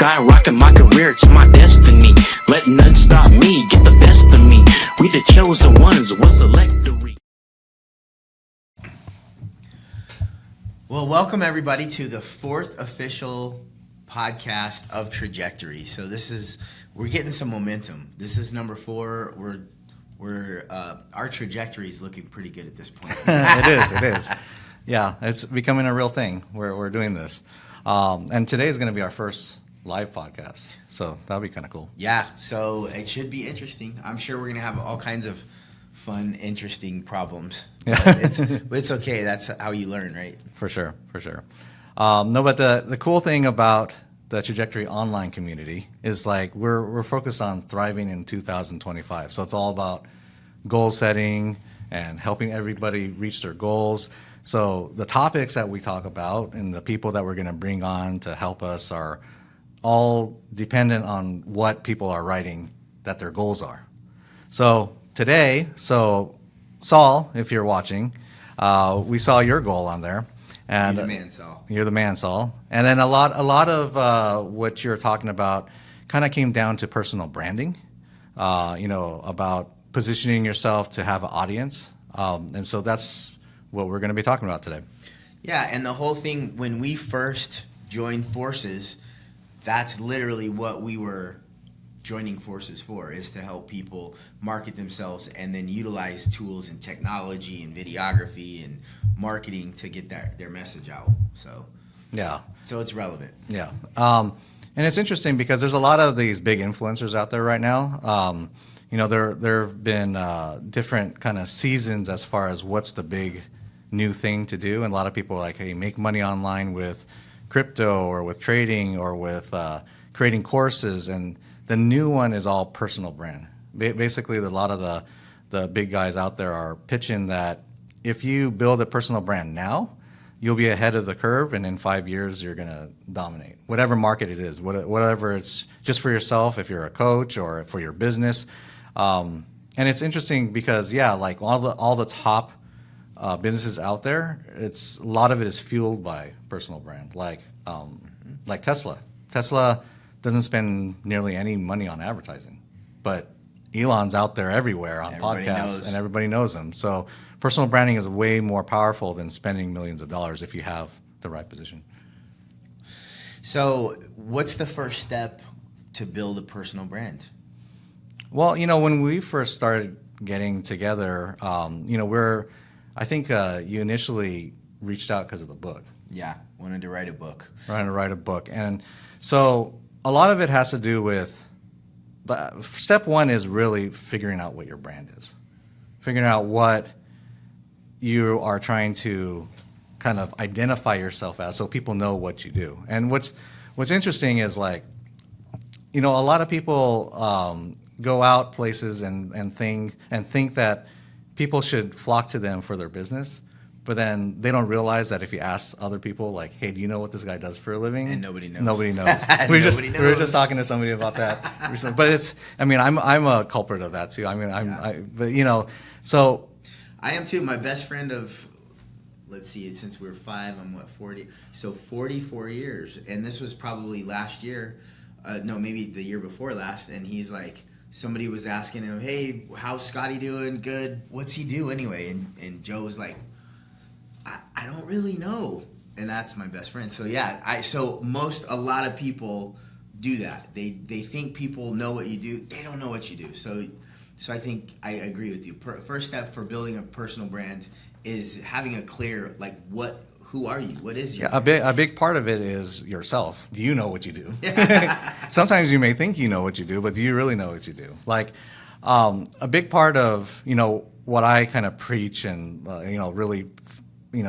Skyrocking my career to my destiny. Let none stop me, get the best of me. We the chosen ones, what's electory? Well, welcome everybody to the 4th official podcast of Trajectory. So we're getting some momentum. This is number 4. Our trajectory is looking pretty good at this point. It is. Yeah, it's becoming a real thing. We're doing this. And today is going to be our first live podcast. So that'll be kind of cool. Yeah, so it should be interesting. I'm sure we're going to have all kinds of fun, interesting problems. Yeah. But it's okay. That's how you learn, right? For sure. No, but the cool thing about the Trajectory online community is like we're focused on thriving in 2025. So it's all about goal setting and helping everybody reach their goals. So the topics that we talk about and the people that we're going to bring on to help us are all dependent on what people are writing that their goals are. So today, Saul, if you're watching, we saw your goal on there. And You're the man, Saul. You're the man, Saul. And then a lot of what you're talking about kind of came down to personal branding, about positioning yourself to have an audience. And so that's what we're going to be talking about today. Yeah, and the whole thing, when we first joined forces, that's literally what we were joining forces for, is to help people market themselves and then utilize tools and technology and videography and marketing to get their message out. So it's relevant. Yeah. And it's interesting because there's a lot of these big influencers out there right now. There have been different kind of seasons as far as what's the big new thing to do. And a lot of people are like, hey, make money online with crypto or with trading or with creating courses. And the new one is all personal brand. Basically, a lot of the big guys out there are pitching that if you build a personal brand now, you'll be ahead of the curve, and in 5 years, you're going to dominate. Whatever market it is, whatever it's just for yourself, if you're a coach or for your business. And it's interesting because, like all the top businesses out there, a lot of it is fueled by personal brand, like Tesla. Tesla doesn't spend nearly any money on advertising, but Elon's out there everywhere on podcasts, and everybody knows him. So personal branding is way more powerful than spending millions of dollars if you have the right position. So what's the first step to build a personal brand? Well, when we first started getting together, I think you initially reached out because of the book. Yeah, wanted to write a book. And so a lot of it has to do with, step one is really figuring out what your brand is. Figuring out what you are trying to kind of identify yourself as so people know what you do. And what's interesting is a lot of people go out places and think that people should flock to them for their business, but then they don't realize that if you ask other people, like, hey, do you know what this guy does for a living? And nobody knows. Nobody knows. We were just talking to somebody about that recently. But I'm a culprit of that too. So I am too. My best friend of, let's see, since we were 5, I'm 40. So 44 years. And this was probably last year. Maybe the year before last. And he's like, somebody was asking him, hey, how's Scotty doing? Good. What's he do anyway? And Joe was like, I don't really know. And that's my best friend. So a lot of people do that. They think people know what you do. They don't know what you do. So I think I agree with you. First step for building a personal brand is having a clear, who are you? What is your brand? A big part of it is yourself. Do you know what you do? Sometimes you may think you know what you do, but do you really know what you do? A big part of, what I kind of preach and, really,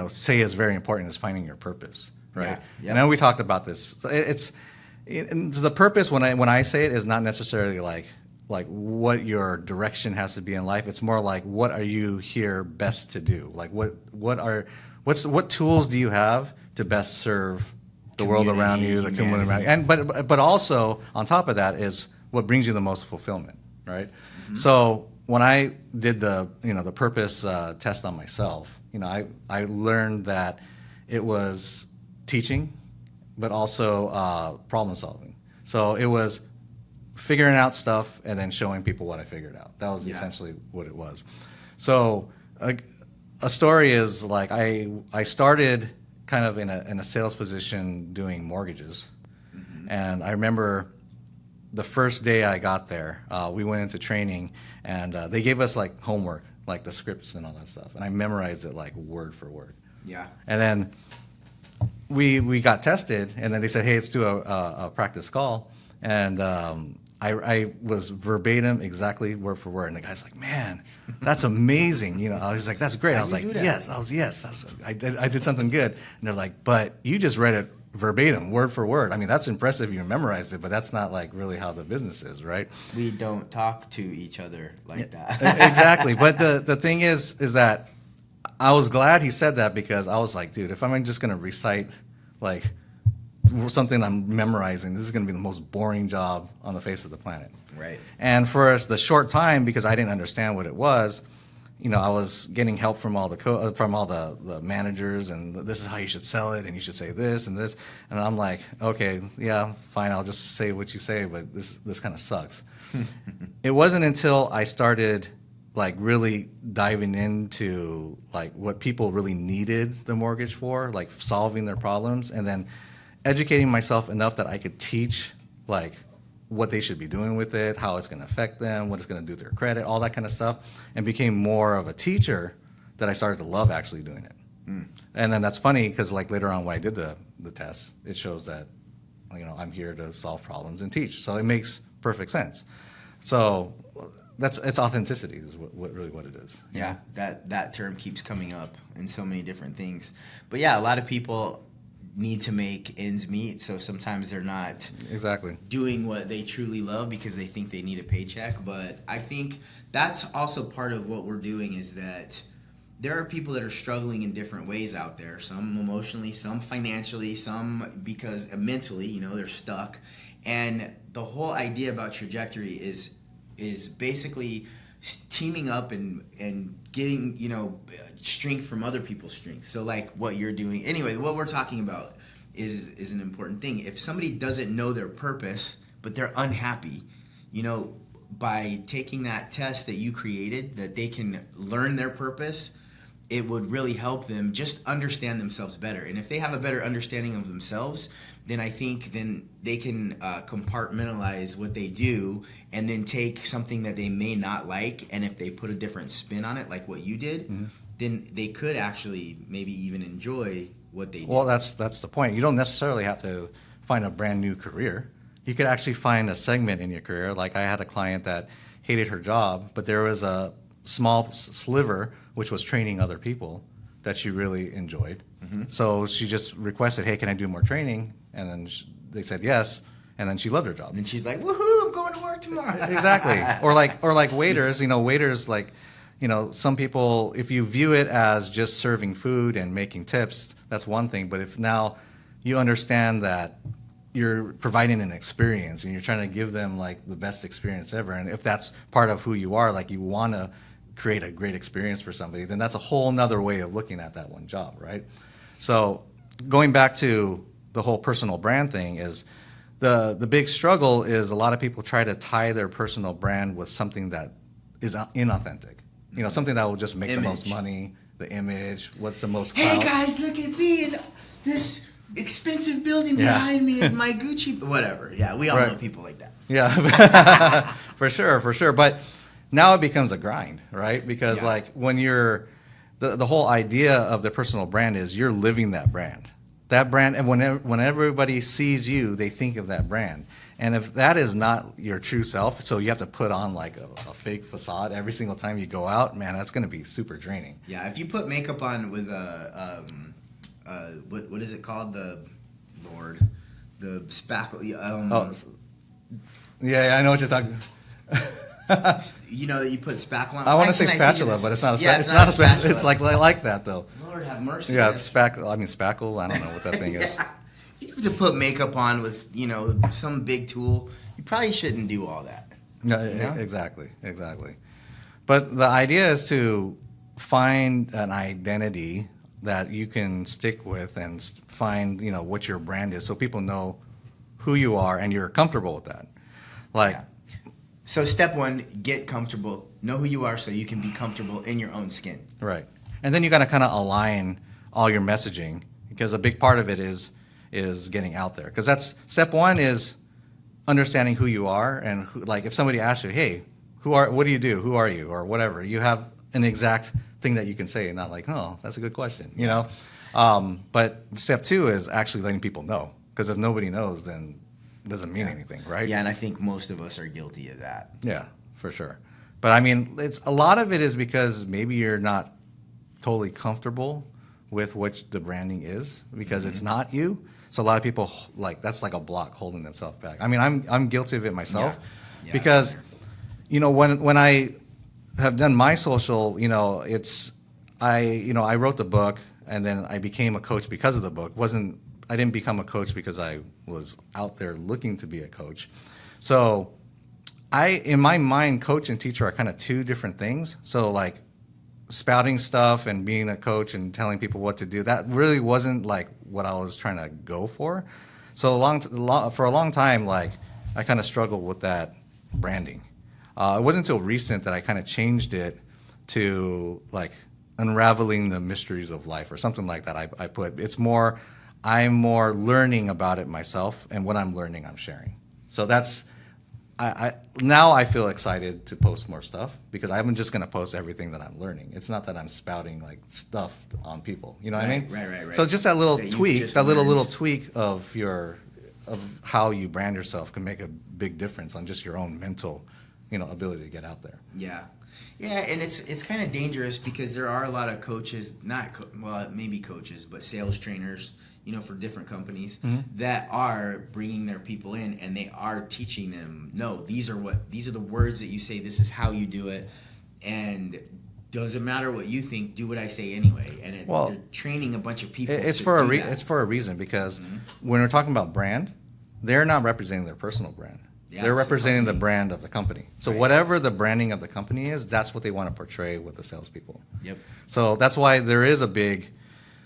say is very important is finding your purpose, right? Yeah. Yep. And I know we talked about this. The purpose when I say it is not necessarily like what your direction has to be in life. It's more like what are you here best to do? Like what tools do you have to best serve the world around you, the community around you, and but also on top of that is what brings you the most fulfillment, right? Mm-hmm. So when I did the purpose test on myself, I learned that it was teaching, but also problem solving. So it was figuring out stuff and then showing people what I figured out. That was essentially what it was. So a story is like I started kind of in a sales position doing mortgages. And I remember the first day I got there, we went into training, and they gave us like homework, like the scripts and all that stuff. And I memorized it like word for word. Yeah. And then we got tested, and then they said, hey, let's do a practice call. And I was verbatim, exactly word for word. And the guy's like, man, that's amazing. You know, I was like, that's great. I was like, yes. I did something good. And they're like, but you just read it verbatim, word for word. I mean, that's impressive. You memorized it, but that's not like really how the business is, right? We don't talk to each other like that. Exactly. But the thing is that I was glad he said that, because I was like, dude, if I'm just going to recite like something I'm memorizing, this is going to be the most boring job on the face of the planet. Right. And for the short time, because I didn't understand what it was, you know, I was getting help from all the managers, and this is how you should sell it, and you should say this and this. And I'm like, okay, yeah, fine, I'll just say what you say, but this kind of sucks. It wasn't until I started like really diving into like what people really needed the mortgage for, like solving their problems, and then educating myself enough that I could teach like what they should be doing with it, how it's going to affect them, what it's going to do to their credit, all that kind of stuff, and became more of a teacher, that I started to love actually doing it. And then that's funny, because like later on when I did the test, it shows that, you know, I'm here to solve problems and teach. So it makes perfect sense. So it's authenticity is what it is. Yeah, that term keeps coming up in so many different things. But yeah, a lot of people need to make ends meet, so sometimes they're not exactly doing what they truly love because they think they need a paycheck. But I think that's also part of what we're doing, is that there are people that are struggling in different ways out there, some emotionally, some financially, some because mentally, you know, they're stuck. And the whole idea about trajectory is basically teaming up and getting, you know, strength from other people's strength. So like what you're doing. Anyway, what we're talking about is an important thing. If somebody doesn't know their purpose, but they're unhappy, you know, by taking that test that you created, that they can learn their purpose, it would really help them just understand themselves better. And if they have a better understanding of themselves, then I think then they can compartmentalize what they do, and then take something that they may not like, and if they put a different spin on it, like what you did, then they could actually maybe even enjoy what they do. Well, that's the point. You don't necessarily have to find a brand new career. You could actually find a segment in your career. Like I had a client that hated her job, but there was a small sliver which was training other people that she really enjoyed. So she just requested, hey, can I do more training? And then they said yes, and then she loved her job. And she's like, woohoo, I'm going to work tomorrow. Exactly. Or like waiters, you know, like, you know, some people, if you view it as just serving food and making tips, that's one thing. But if now you understand that you're providing an experience and you're trying to give them like the best experience ever, and if that's part of who you are, like you want to create a great experience for somebody, then that's a whole nother way of looking at that one job, right? So going back to the whole personal brand thing, is the big struggle is a lot of people try to tie their personal brand with something that is inauthentic. You know, something that will just make the most money, the image, what's the most clout. Hey guys, look at me and this expensive building behind me and my Gucci, whatever. Yeah, we all know people like that. Yeah, for sure. But now it becomes a grind, right? Because like when you're, the whole idea of the personal brand is you're living that brand. That brand, and when everybody sees you, they think of that brand. And if that is not your true self, so you have to put on like a fake facade every single time you go out, man, that's going to be super draining. Yeah, if you put makeup on with what is it called? The spackle. Yeah, I know what you're talking. You know that you put spackle on. I want to say spatula, but it's not a spatula. It's not a spatula. It's like that though. Lord have mercy. Yeah, spackle. I mean spackle. I don't know what that thing is. If you have to put makeup on with, you know, some big tool, you probably shouldn't do all that. No, exactly. But the idea is to find an identity that you can stick with and find, you know, what your brand is, so people know who you are and you're comfortable with that. Like, So step one, get comfortable. Know who you are so you can be comfortable in your own skin. right. And then you got to kind of align all your messaging, because a big part of it is getting out there. Because that's step one, is understanding who you are, and who, like if somebody asks you, hey, what do you do? Who are you? Or whatever. You have an exact thing that you can say, and not like, oh, that's a good question, you know? But step two is actually letting people know. Because if nobody knows, then it doesn't mean anything, right? Yeah, and I think most of us are guilty of that. Yeah, for sure. But I mean, it's a lot of it is because maybe you're not totally comfortable with what the branding is, because it's not you. So a lot of people, like, that's like a block holding themselves back. I mean, I'm guilty of it myself, because you know, when I have done my social, you know, I wrote the book, and then I became a coach because of the book. I didn't become a coach because I was out there looking to be a coach. So in my mind, coach and teacher are kind of two different things. So like spouting stuff and being a coach and telling people what to do, that really wasn't like what I was trying to go for. So for a long time, like I kind of struggled with that branding. It wasn't until recent that I kind of changed it to like unraveling the mysteries of life or something like that. I put I'm more learning about it myself, and what I'm learning, I'm sharing. So that's now I feel excited to post more stuff, because I'm just going to post everything that I'm learning. It's not that I'm spouting like stuff on people. You know what I mean? Right. So just that little tweak, that little learned. tweak of how you brand yourself can make a big difference on just your own mental, ability to get out there. Yeah, and it's kind of dangerous, because there are a lot of coaches, maybe coaches, but sales trainers, for different companies that are bringing their people in, and they are teaching them, no, these are the words that you say, this is how you do it, and doesn't matter what you think, do what I say anyway. And they're training a bunch of people. It's for a reason, because when we're talking about brand, they're not representing their personal brand. Yeah, they're representing the brand of the company. So whatever the branding of the company is, that's what they want to portray with the salespeople. Yep. So that's why there is a big,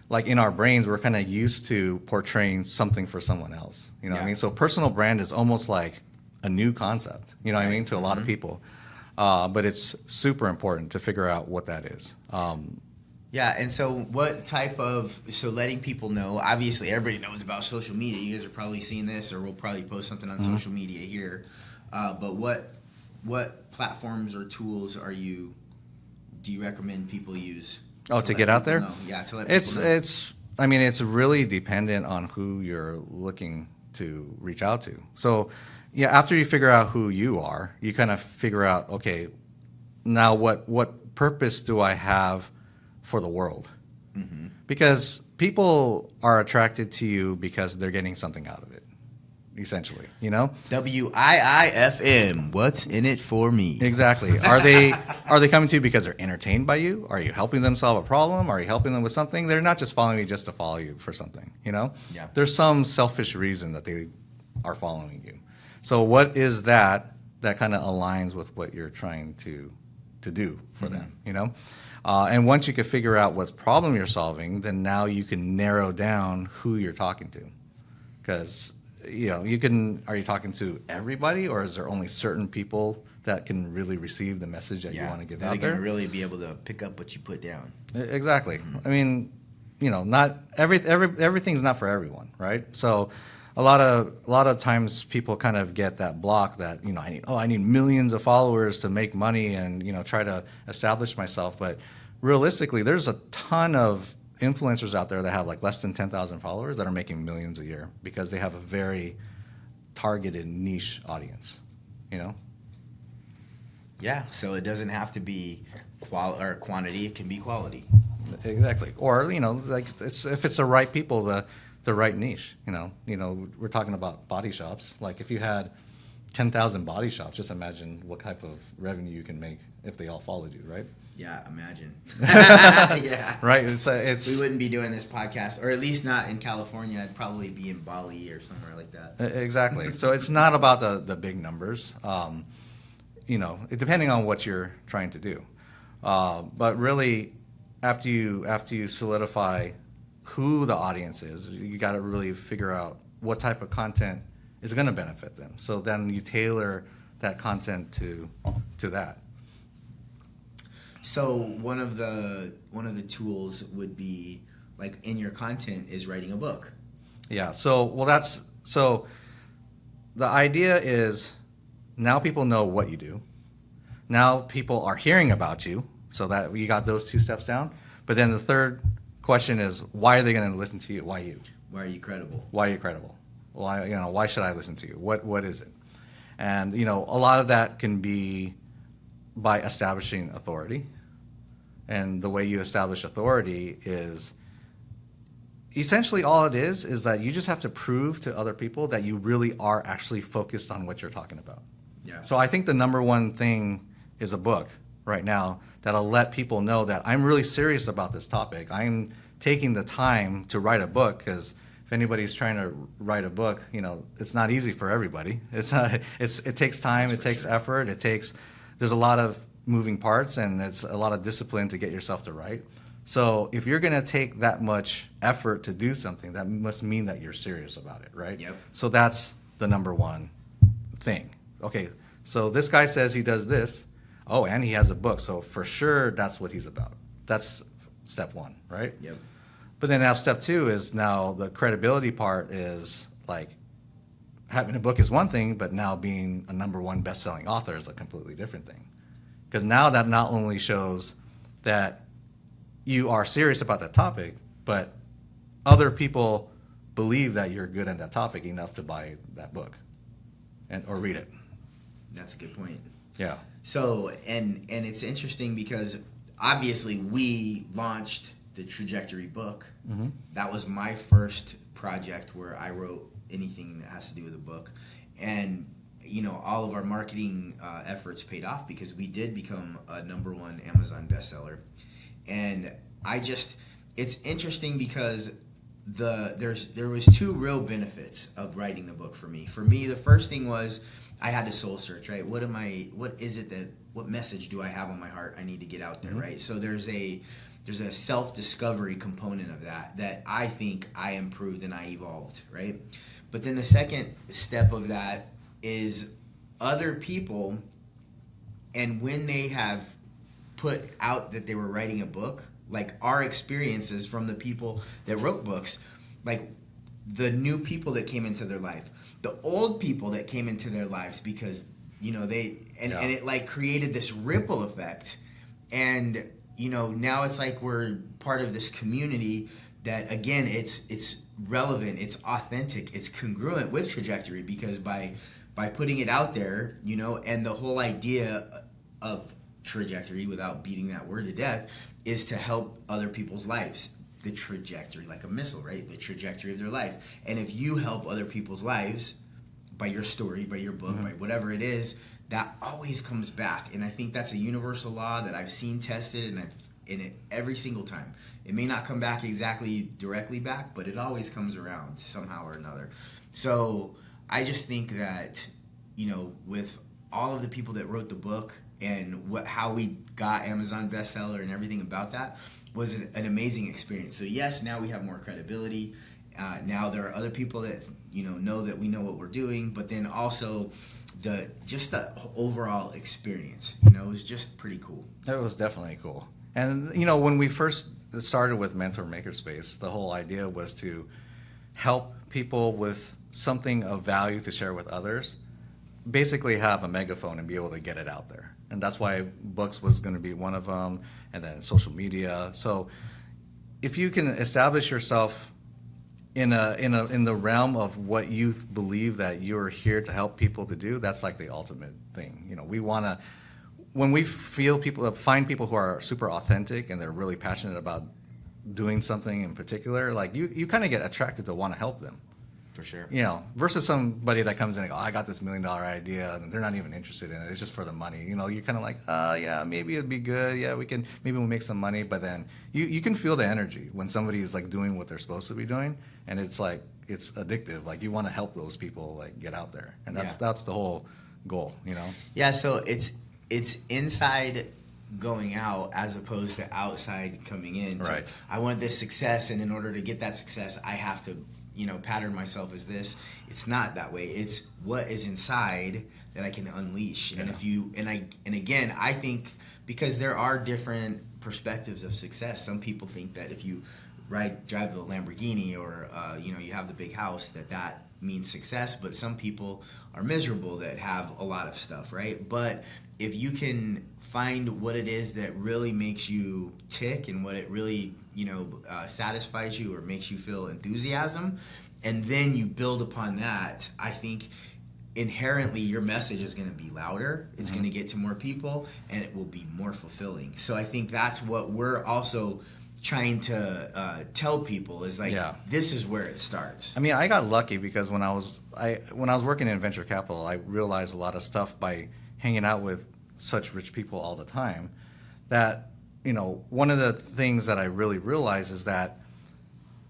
like in our brains, we're kind of used to portraying something for someone else. You know what I mean? So personal brand is almost like a new concept, what I mean, to a lot of people. But it's super important to figure out what that is. And so what type of, letting people know, obviously everybody knows about social media. You guys are probably seeing this, or we'll probably post something on social media here. But what platforms or tools do you recommend people use? To get out there? Yeah, to let people know. It's really dependent on who you're looking to reach out to. So, after you figure out who you are, you kind of figure out, okay, now what purpose do I have for the world? Because people are attracted to you because they're getting something out of it, essentially, WIIFM, what's in it for me? Exactly. Are they coming to you because they're entertained by you? Are you helping them solve a problem? Are you helping them with something? They're not just following you just to follow you for something, Yeah. There's some selfish reason that they are following you. So what is that kind of aligns with what you're trying to do for them, And once you can figure out what problem you're solving, then now you can narrow down who you're talking to. Because, are you talking to everybody, or is there only certain people that can really receive the message that you want to give out there? They're going to really be able to pick up what you put down. Exactly. I mean, not everything's not for everyone, right? So a lot of times people kind of get that block that, I need millions of followers to make money and, try to establish myself. But realistically, there's a ton of influencers out there that have like less than 10,000 followers that are making millions a year, because they have a very targeted niche audience, Yeah, so it doesn't have to be quantity, it can be quality. Exactly. Or, like if it's the right people, the right niche, we're talking about body shops. Like if you had 10,000 body shops, just imagine what type of revenue you can make if they all followed you, right? Yeah, imagine. Yeah. Right. It's we wouldn't be doing this podcast, or at least not in California. I'd probably be in Bali or somewhere like that. Exactly. So it's not about the big numbers, depending on what you're trying to do. But really, after you solidify who the audience is, you got to really figure out what type of content is going to benefit them. So then you tailor that content to that. So one of the tools would be, like, in your content is writing a book. Yeah. So the idea is now people know what you do. Now people are hearing about you, so that you got those 2 steps down. But then the third question is, why are they going to listen to you? Why you? Why are you credible? Why are you credible? Why should I listen to you? What is it? And a lot of that can be by establishing authority. And the way you establish authority is essentially all it is that you just have to prove to other people that you really are actually focused on what you're talking about. Yeah. So I think the number one thing is a book right now that'll let people know that I'm really serious about this topic. I'm taking the time to write a book, because if anybody's trying to write a book, it's not easy for everybody. It takes time, it takes effort, there's a lot of moving parts, and it's a lot of discipline to get yourself to write. So if you're going to take that much effort to do something, that must mean that you're serious about it, right? Yep. So that's the number one thing. Okay, so this guy says he does this. Oh, and he has a book. So for sure, that's what he's about. That's step 1, right? Yep. But then now step 2 is now the credibility part is like having a book is one thing, but now being a number 1 best-selling author is a completely different thing. Because now that not only shows that you are serious about that topic, but other people believe that you're good at that topic enough to buy that book or read it. That's a good point. Yeah. So, and it's interesting because obviously we launched the Trajectory book. Mm-hmm. That was my first project where I wrote anything that has to do with a book. And, all of our marketing efforts paid off because we did become a number 1 Amazon bestseller. And it's interesting because there was 2 real benefits of writing the book for me. For me, the first thing was I had to soul search, right? What message do I have on my heart I need to get out there, mm-hmm. right? So there's a self-discovery component of that I think I improved and I evolved, right? But then the second step of that is other people, and when they have put out that they were writing a book, like our experiences from the people that wrote books, like the new people that came into their life, the old people that came into their lives, because and it like created this ripple effect, and now it's like we're part of this community that, again, it's relevant, it's authentic, it's congruent with Trajectory, because by putting it out there, and the whole idea of Trajectory, without beating that word to death, is to help other people's lives. The trajectory, like a missile, right? The trajectory of their life. And if you help other people's lives by your story, by your book, mm-hmm. by whatever it is, that always comes back. And I think that's a universal law that I've seen tested, and I've in it every single time. It may not come back exactly directly back, but it always comes around somehow or another. So I just think that, with all of the people that wrote the book and how we got Amazon bestseller and everything about that was an amazing experience. So yes, now we have more credibility. Now there are other people that know that we know what we're doing, but then also the overall experience. It was just pretty cool. It was definitely cool. And when we first started with Mentor Makerspace, the whole idea was to help people with something of value to share with others, basically have a megaphone and be able to get it out there. And that's why books was going to be one of them, and then social media. So if you can establish yourself in the realm of what you believe that you're here to help people to do, that's like the ultimate thing. We want to, when we find people who are super authentic and they're really passionate about doing something in particular, like you kind of get attracted to want to help them. For sure. Versus somebody that comes in and goes, I got this $1 million idea, and they're not even interested in it. It's just for the money. You're kind of like, yeah, maybe it'd be good. Yeah, maybe we'll make some money. But then you can feel the energy when somebody is like doing what they're supposed to be doing, and it's like it's addictive. Like you want to help those people like get out there, and that's the whole goal. Yeah. So it's inside going out as opposed to outside coming in. Right. I want this success, and in order to get that success, I have to pattern myself as this. It's not that way. It's what is inside that I can unleash. Yeah. And if you and again, I think because there are different perspectives of success. Some people think that if you drive the Lamborghini or you have the big house, that means success. But some people are miserable that have a lot of stuff, right? But if you can find what it is that really makes you tick and what it really satisfies you or makes you feel enthusiasm, and then you build upon that, I think inherently your message is going to be louder, it's going to get to more people, and it will be more fulfilling. So I think that's what we're also trying to tell people is this is where it starts. I mean, I got lucky because when I was working in venture capital, I realized a lot of stuff by hanging out with such rich people all the time, that one of the things that I really realized is that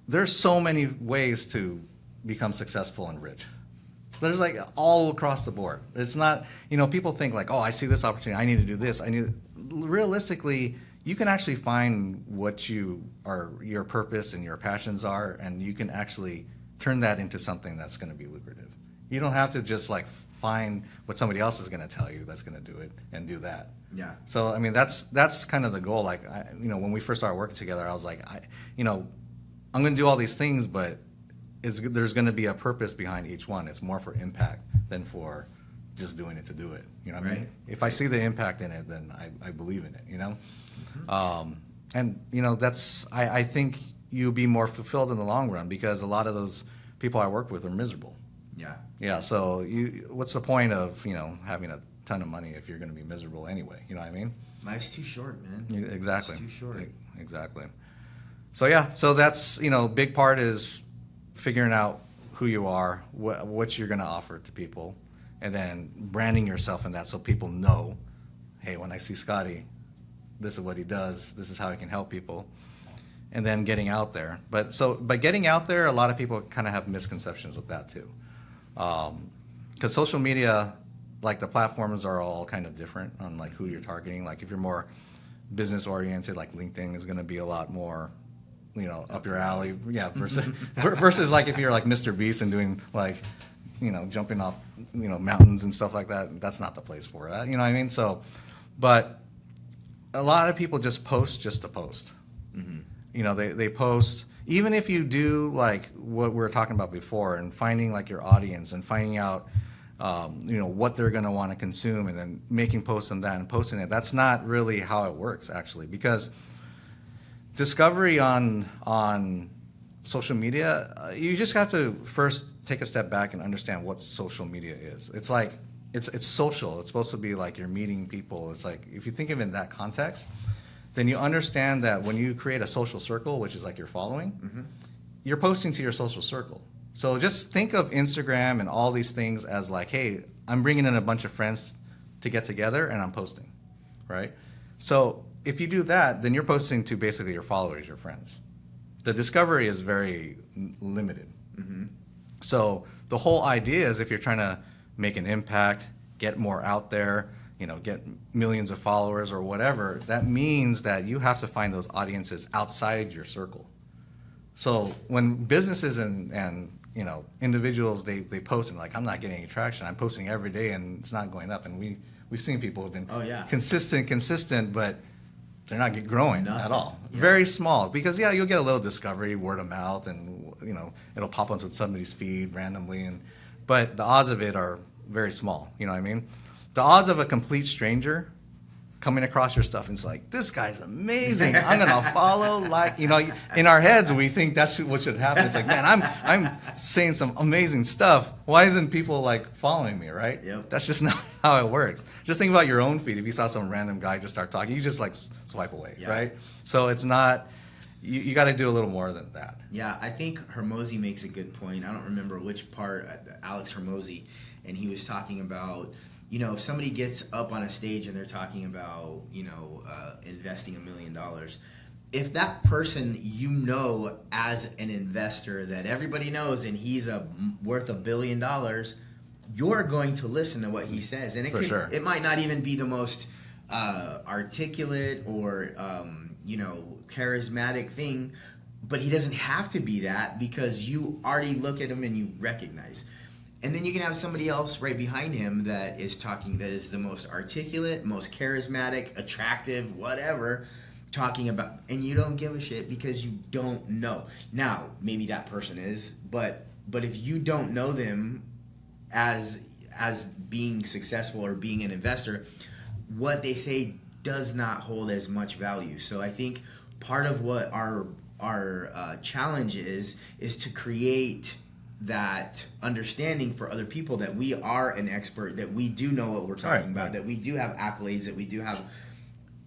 there's so many ways to become successful and rich. There's all across the board. It's not, people think oh, I see this opportunity, I need to do this. Realistically, you can actually find what your purpose and your passions are, and you can actually turn that into something that's going to be lucrative. You don't have to just find what somebody else is going to tell you that's going to do it and do that. Yeah. So I mean, that's kind of the goal. When we first started working together, I was I'm going to do all these things, but there's going to be a purpose behind each one. It's more for impact than for just doing it to do it. You know what I mean? If I see the impact in it, then I believe in it. That's I think you'll be more fulfilled in the long run because a lot of those people I work with are miserable. Yeah. Yeah. So what's the point of having a ton of money if you're going to be miserable anyway? You know what I mean? Life's too short, man. Exactly. It's too short. Exactly. So yeah. So that's big part is figuring out who you are, what you're going to offer to people, and then branding yourself in that so people know, hey, when I see Scotty, this is what he does, this is how he can help people, and then getting out there. But getting out there, a lot of people kind of have misconceptions with that too, because social media, the platforms are all kind of different on who you're targeting. If you're more business oriented, LinkedIn is going to be a lot more up your alley, versus if you're Mr. Beast and doing jumping off mountains and stuff like that, that's not the place for that. You know what I mean? So, but a lot of people just post just to post. Mm-hmm. They post, even if you do what we were talking about before, and finding your audience and finding out what they're going to want to consume, and then making posts on that and posting it. That's not really how it works, actually, because discovery on social media, you just have to first take a step back and understand what social media is. It's it's social. It's supposed to be you're meeting people. It's if you think of it in that context, then you understand that when you create a social circle, which is your following, mm-hmm. you're posting to your social circle. So just think of Instagram and all these things as hey, I'm bringing in a bunch of friends to get together and I'm posting, right? So if you do that, then you're posting to basically your followers, your friends. The discovery is very limited. Mm-hmm. So the whole idea is if you're trying to make an impact, get more out there, get millions of followers or whatever, that means that you have to find those audiences outside your circle. So when businesses and individuals, they post and I'm not getting any traction, I'm posting every day and it's not going up. And we've seen people who've been consistent, but they're not growing at all. Yeah. Very small, because you'll get a little discovery, word of mouth, and it'll pop onto somebody's feed randomly, but the odds of it are very small. You know what I mean? The odds of a complete stranger coming across your stuff and it's this guy's amazing, I'm gonna follow. In our heads we think that's what should happen. It's man, I'm saying some amazing stuff. Why isn't people following me, right? Yep. That's just not how it works. Just think about your own feed. If you saw some random guy just start talking, you just swipe away, right? So it's not. You got to do a little more than that. Yeah, I think Hermosi makes a good point. I don't remember which part, Alex Hermosi, and he was talking about, if somebody gets up on a stage and they're talking about, investing $1 million, if that person, as an investor that everybody knows and he's worth $1 billion, you're going to listen to what he says. And it might not even be the most articulate or, charismatic thing, But he doesn't have to be that because you already look at him and you recognize. And then you can have somebody else right behind him that is talking, that is the most articulate, most charismatic, attractive, whatever, talking about, and you don't give a shit because you don't know. Now, maybe that person is, but if you don't know them as being successful or being an investor, what they say does not hold as much value. So I think part of what our challenge is to create that understanding for other people that we are an expert, that we do know what we're talking about, that we do have accolades, that we do have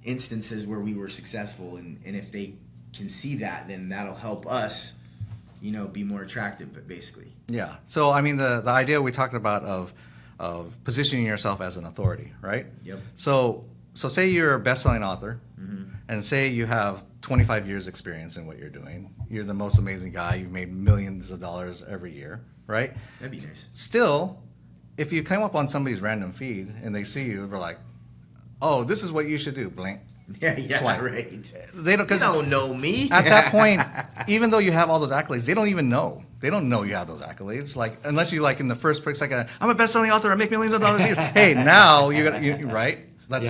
instances where we were successful, and if they can see that, then that'll help us, be more attractive, but basically. Yeah. So I mean, the idea we talked about of positioning yourself as an authority, right? Yep. So say you're a best-selling author, and say you have 25 years experience in what you're doing. You're the most amazing guy. You've made millions of dollars every year, right? That'd be nice. Still, if you come up on somebody's random feed and they see you, they're like, "Oh, this is what you should do." Blink. Yeah, Swipe. right. They don't know me. At that point, even though you have all those accolades, they don't even know. They don't know you have those accolades. Like, unless you in the first second, I'm a best-selling author. I make millions of dollars a year. Hey, now you right? That's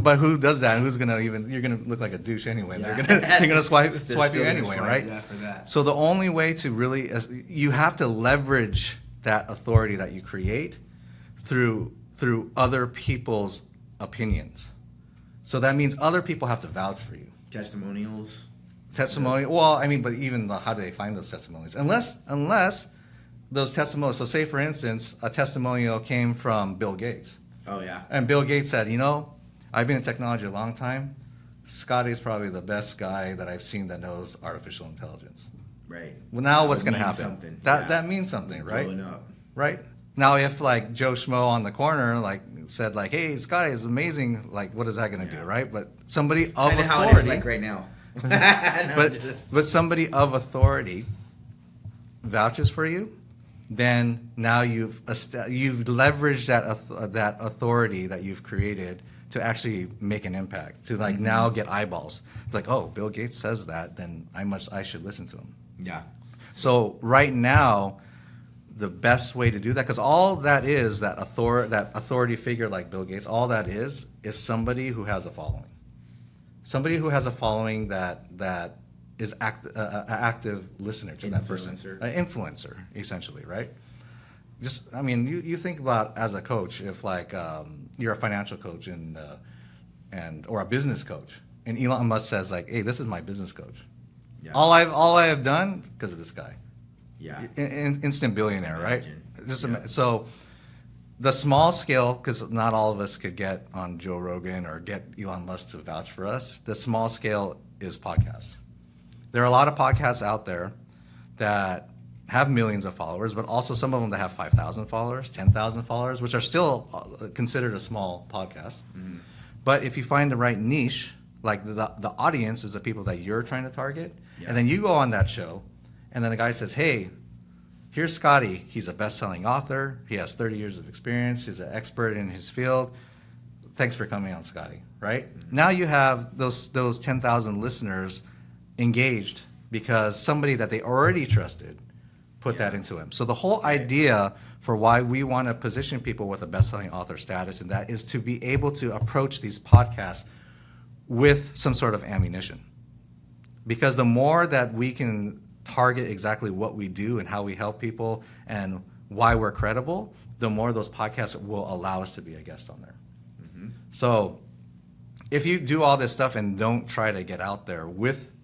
but who does that? Who's gonna even? You're gonna look like a douche anyway. Yeah. They're gonna swipe you anyway, right? Yeah, for that. So the only way to really, you have to leverage that authority that you create through other people's opinions. So that means other people have to vouch for you. Testimonials. Well, I mean, but even how do they find those testimonials? Unless those testimonials. So say, for instance, a testimonial came from Bill Gates. Oh, yeah. And Bill Gates said, I've been in technology a long time. Scotty's probably the best guy that I've seen that knows artificial intelligence. Right. Well, now That what's would going to mean happen? something. That means something, right? Blowing up. Right? Now, if Joe Schmo on the corner said hey, Scotty is amazing, what is that going to do, right? But somebody of Kind of authority, how it is like right now. but somebody of authority vouches for you, then now you've leveraged that authority that you've created to actually make an impact, to now get eyeballs. It's like, oh, Bill Gates says that, then I should listen to him. Yeah. So right now, the best way to do that, because all that is, that authority figure like Bill Gates, all that is somebody who has a following. Somebody who has a following that is an active listener to that person. An influencer, essentially, right? You think about, as a coach, if you're a financial coach or a business coach, and Elon Musk says hey, this is my business coach. Yeah. All I have done because of this guy. Yeah. Instant billionaire, Imagine. right? So the small scale, because not all of us could get on Joe Rogan or get Elon Musk to vouch for us. The small scale is podcasts. There are a lot of podcasts out there that have millions of followers, but also some of them that have 5,000 followers, 10,000 followers, which are still considered a small podcast. Mm-hmm. But if you find the right niche, the audience is the people that you're trying to target, and then you go on that show, and then the guy says, hey, here's Scotty. He's a best-selling author. He has 30 years of experience. He's an expert in his field. Thanks for coming on, Scotty, right? Mm-hmm. Now you have those 10,000 listeners engaged because somebody that they already trusted put that into him. So the whole idea for why we want to position people with a best-selling author status, and that is to be able to approach these podcasts with some sort of ammunition. Because the more that we can target exactly what we do and how we help people and why we're credible, the more those podcasts will allow us to be a guest on there. Mm-hmm. So if you do all this stuff and don't try to get out there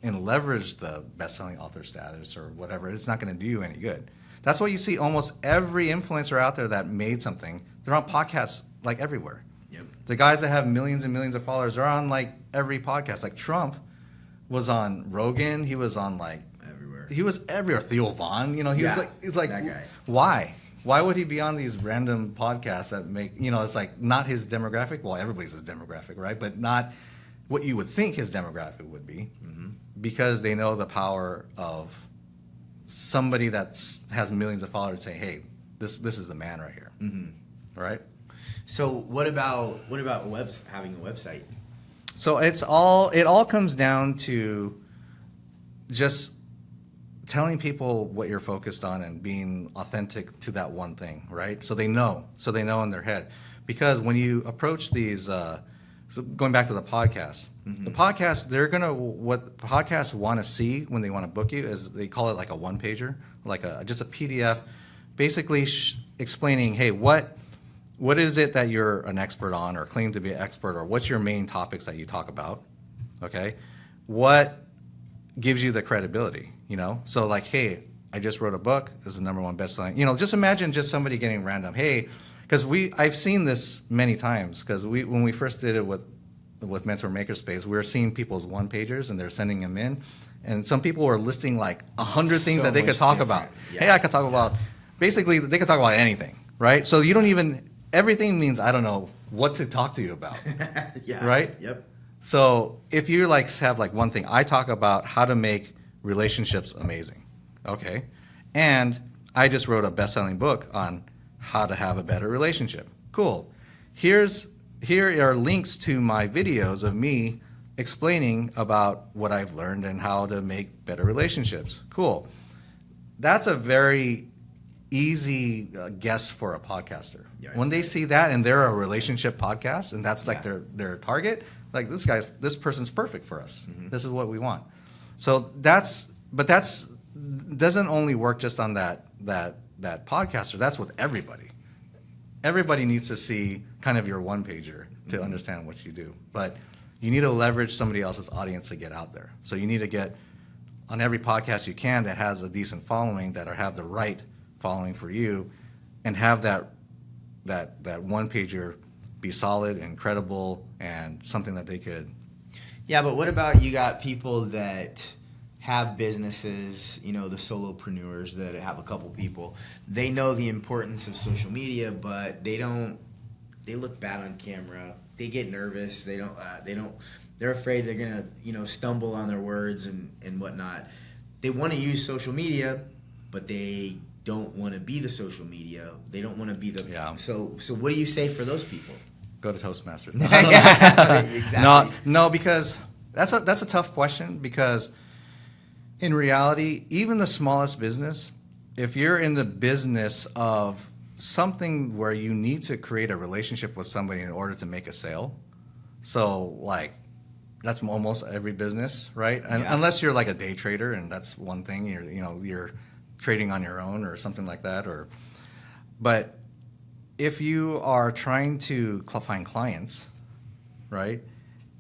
and leverage the best-selling author status or whatever, it's not going to do you any good. That's why you see almost every influencer out there that made something, they're on podcasts everywhere. Yep. The guys that have millions and millions of followers, they're on every podcast. Like Trump was on Rogan, he was on everywhere. He was everywhere. Theo Vaughn, he's like that guy. Why? Why would he be on these random podcasts that make, it's not his demographic? Well, everybody's his demographic, right? But not what you would think his demographic would be, because they know the power of somebody that has millions of followers saying, hey, this is the man right here. Mm-hmm. Right? So what about having a website? So it all comes down to just telling people what you're focused on and being authentic to that one thing, right? So they know in their head. Because when you approach these, so going back to the podcast, the podcast, what podcasts want to see when they want to book you is they call it like a one-pager, like just a PDF, basically explaining, hey, what is it that you're an expert on or claim to be an expert, or what's your main topics that you talk about, okay? What gives you the credibility, So like, hey, I just wrote a book. It's the #1 best-selling. Just imagine just somebody getting random. Hey, because I've seen this many times. Because when we first did it with Mentor Makerspace, we were seeing people's one-pagers and they're sending them in, and some people were listing like 100 things that they could talk about. Yeah. Hey, I could talk about. Basically, they could talk about anything, right? So you don't even. Everything means I don't know what to talk to you about. Yeah. Right? Yep. So if you have one thing, I talk about how to make relationships amazing, okay? And I just wrote a best-selling book on how to have a better relationship. Cool. Here are links to my videos of me explaining about what I've learned and how to make better relationships. Cool. That's a very easy guess for a podcaster. Yeah, when they see that and they're a relationship podcast and that's like their target, like this person's perfect for us. This is what we want. So that's doesn't only work just on that podcaster. That's with everybody. Everybody needs to see kind of your one-pager to understand what you do. But you need to leverage somebody else's audience to get out there. So you need to get on every podcast you can that has a decent following, that have the right following for you, and have that one-pager be solid and credible and something that they could. Yeah, but what about you got people that have businesses, the solopreneurs that have a couple people. They know the importance of social media, but they look bad on camera. They get nervous. They're afraid they're going to, stumble on their words and whatnot. They want to use social media, but they don't want to be the social media. They don't want to be the... Yeah. So what do you say for those people? Go to Toastmasters. Yeah, exactly. No, because that's a tough question, because in reality, even the smallest business, if you're in the business of something where you need to create a relationship with somebody in order to make a sale, so like that's almost every business, right? Yeah. Unless you're like a day trader, and that's one thing, you're trading on your own or something like that, but if you are trying to find clients, right,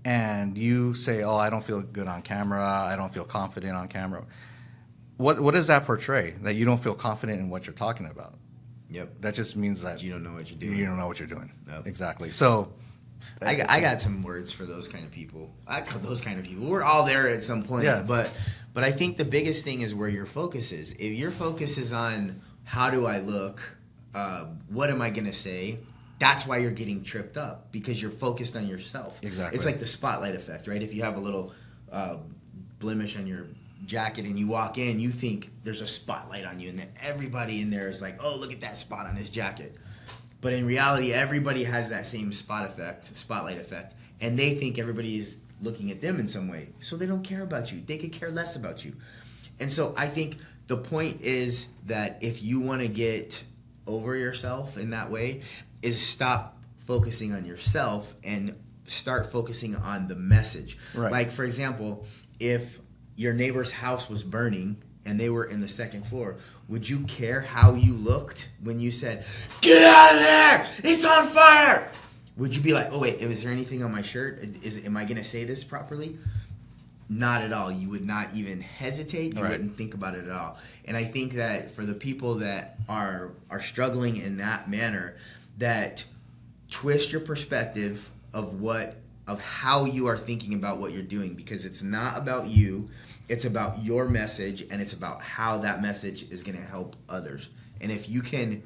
and you say, oh, I don't feel good on camera, I don't feel confident on camera, what does that portray? That you don't feel confident in what you're talking about. Yep. That just means that you don't know what you're doing. You don't know what you're doing. Nope. Exactly. So I got some words for those kind of people. We're all there at some point. Yeah. But I think the biggest thing is where your focus is. If your focus is on how do I look, what am I going to say, that's why you're getting tripped up, because you're focused on yourself. Exactly. It's like the spotlight effect, right? If you have a little blemish on your jacket and you walk in, you think there's a spotlight on you, and then everybody in there is like, oh, look at that spot on his jacket. But in reality, everybody has that same spotlight effect, and they think everybody is looking at them in some way. So they don't care about you. They could care less about you. And so I think the point is that if you want to get over yourself in that way, is stop focusing on yourself and start focusing on the message. Right. Like, for example, if your neighbor's house was burning and they were in the second floor, would you care how you looked when you said, "Get out of there! It's on fire!" Would you be like, "Oh wait, is there anything on my shirt? Am I going to say this properly?" Not at all. You would not even hesitate. You wouldn't think about it at all. And I think that for the people that are struggling in that manner, that twist your perspective of how you are thinking about what you're doing, because it's not about you. It's about your message, and it's about how that message is going to help others. And if you can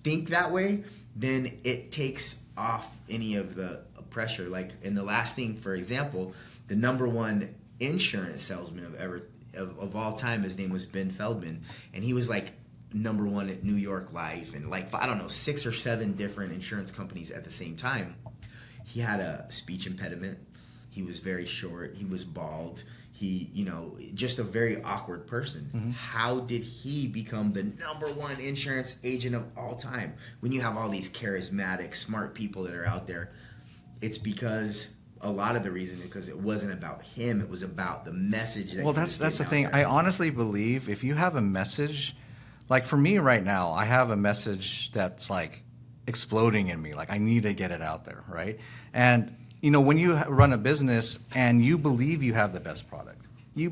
think that way, then it takes off any of the pressure. Like in the last thing, for example, the #1 insurance salesman of all time, his name was Ben Feldman, and he was like #1 at New York Life and like, I don't know, 6 or 7 different insurance companies at the same time. He had a speech impediment. He was very short. He was bald. He, just a very awkward person. How did he become the #1 insurance agent of all time? When you have all these charismatic, smart people that are out there, it's because a lot of the reason because it wasn't about him. It was about the message. That's the thing. I honestly believe if you have a message, like for me right now, I have a message that's like exploding in me. Like I need to get it out there, right? And when you run a business and you believe you have the best product, you're